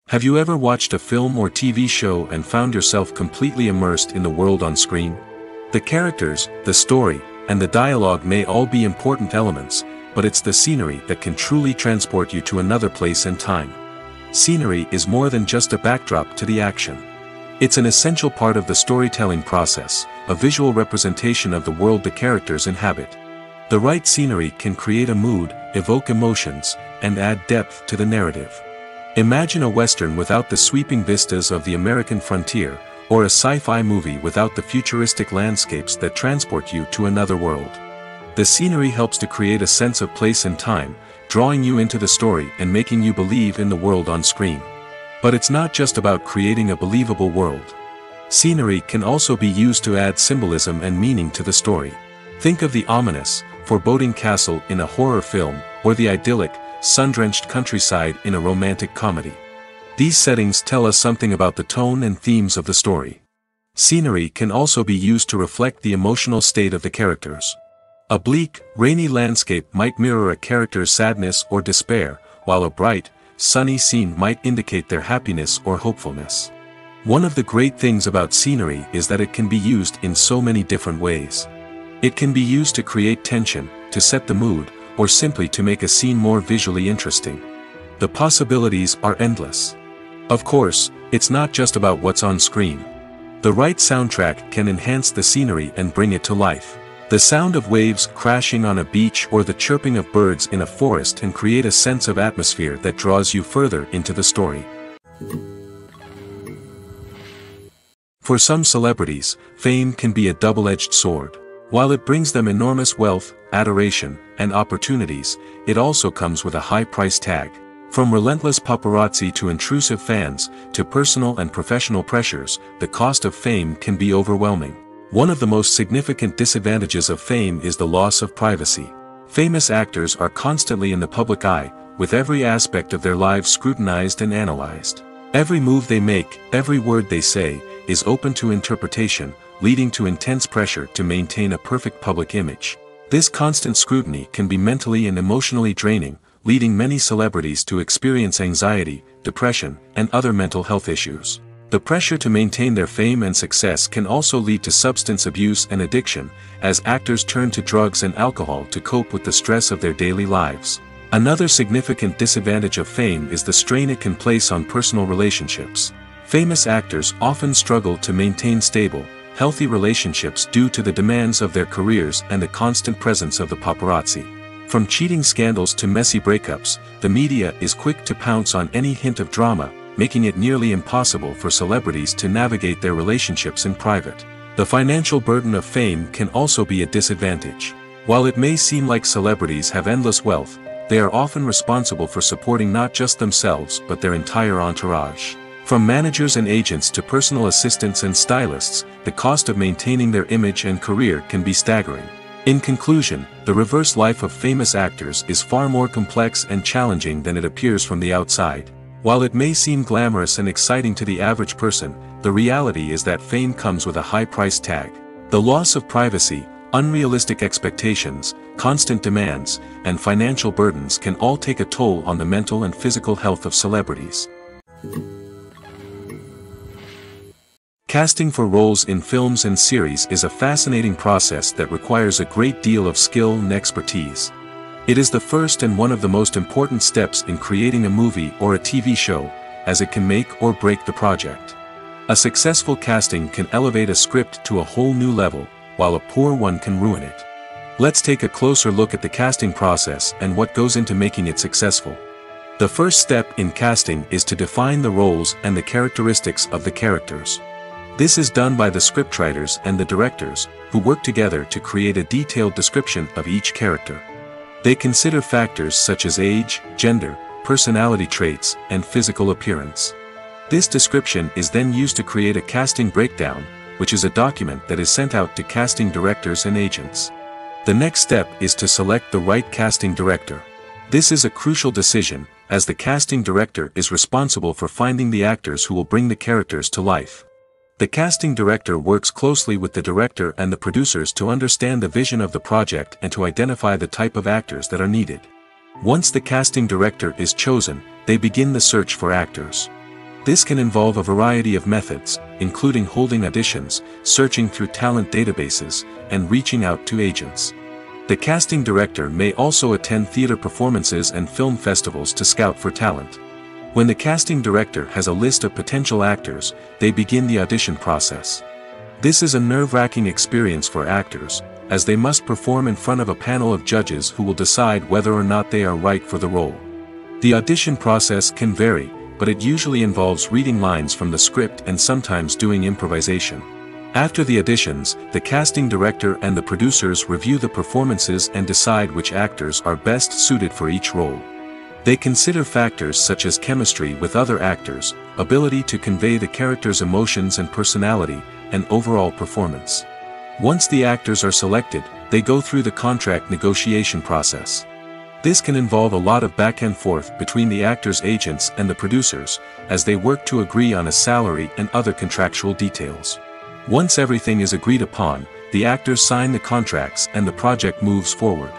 Have you ever watched a film or TV show and found yourself completely immersed in the world on screen? The characters, the story, and the dialogue may all be important elements, but it's the scenery that can truly transport you to another place and time. Scenery is more than just a backdrop to the action. It's an essential part of the storytelling process, a visual representation of the world the characters inhabit. The right scenery can create a mood, evoke emotions, and add depth to the narrative. Imagine a Western without the sweeping vistas of the American frontier, or a sci-fi movie without the futuristic landscapes that transport you to another world. The scenery helps to create a sense of place and time, drawing you into the story and making you believe in the world on screen. But it's not just about creating a believable world. Scenery can also be used to add symbolism and meaning to the story. Think of the ominous, foreboding castle in a horror film, or the idyllic, sun-drenched countryside in a romantic comedy. These settings tell us something about the tone and themes of the story. Scenery can also be used to reflect the emotional state of the characters. A bleak, rainy landscape might mirror a character's sadness or despair, while a bright, sunny scene might indicate their happiness or hopefulness. One of the great things about scenery is that it can be used in so many different ways. It can be used to create tension, to set the mood, or simply to make a scene more visually interesting. The possibilities are endless. Of course, it's not just about what's on screen. The right soundtrack can enhance the scenery and bring it to life. The sound of waves crashing on a beach or the chirping of birds in a forest can create a sense of atmosphere that draws you further into the story. For some celebrities, fame can be a double-edged sword. While it brings them enormous wealth, adoration, and opportunities, it also comes with a high price tag. From relentless paparazzi to intrusive fans, to personal and professional pressures, the cost of fame can be overwhelming. One of the most significant disadvantages of fame is the loss of privacy. Famous actors are constantly in the public eye, with every aspect of their lives scrutinized and analyzed. Every move they make, every word they say, is open to interpretation, leading to intense pressure to maintain a perfect public image. This constant scrutiny can be mentally and emotionally draining, leading many celebrities to experience anxiety, depression, and other mental health issues. The pressure to maintain their fame and success can also lead to substance abuse and addiction, as actors turn to drugs and alcohol to cope with the stress of their daily lives. Another significant disadvantage of fame is the strain it can place on personal relationships. Famous actors often struggle to maintain stable, healthy relationships due to the demands of their careers and the constant presence of the paparazzi. From cheating scandals to messy breakups, the media is quick to pounce on any hint of drama, making it nearly impossible for celebrities to navigate their relationships in private. The financial burden of fame can also be a disadvantage. While it may seem like celebrities have endless wealth, they are often responsible for supporting not just themselves but their entire entourage. From managers and agents to personal assistants and stylists, the cost of maintaining their image and career can be staggering. In conclusion, the reverse life of famous actors is far more complex and challenging than it appears from the outside. While it may seem glamorous and exciting to the average person, the reality is that fame comes with a high price tag. The loss of privacy, unrealistic expectations, constant demands, and financial burdens can all take a toll on the mental and physical health of celebrities. Casting for roles in films and series is a fascinating process that requires a great deal of skill and expertise. It is the first and one of the most important steps in creating a movie or a TV show, as it can make or break the project. A successful casting can elevate a script to a whole new level, while a poor one can ruin it. Let's take a closer look at the casting process and what goes into making it successful. The first step in casting is to define the roles and the characteristics of the characters. This is done by the scriptwriters and the directors, who work together to create a detailed description of each character. They consider factors such as age, gender, personality traits, and physical appearance. This description is then used to create a casting breakdown, which is a document that is sent out to casting directors and agents. The next step is to select the right casting director. This is a crucial decision, as the casting director is responsible for finding the actors who will bring the characters to life. The casting director works closely with the director and the producers to understand the vision of the project and to identify the type of actors that are needed. Once the casting director is chosen, they begin the search for actors. This can involve a variety of methods, including holding auditions, searching through talent databases, and reaching out to agents. The casting director may also attend theater performances and film festivals to scout for talent. When the casting director has a list of potential actors, they begin the audition process. This is a nerve-wracking experience for actors, as they must perform in front of a panel of judges who will decide whether or not they are right for the role. The audition process can vary, but it usually involves reading lines from the script and sometimes doing improvisation. After the auditions, the casting director and the producers review the performances and decide which actors are best suited for each role. They consider factors such as chemistry with other actors, ability to convey the character's emotions and personality, and overall performance. Once the actors are selected, they go through the contract negotiation process. This can involve a lot of back and forth between the actors' agents and the producers, as they work to agree on a salary and other contractual details. Once everything is agreed upon, the actors sign the contracts and the project moves forward.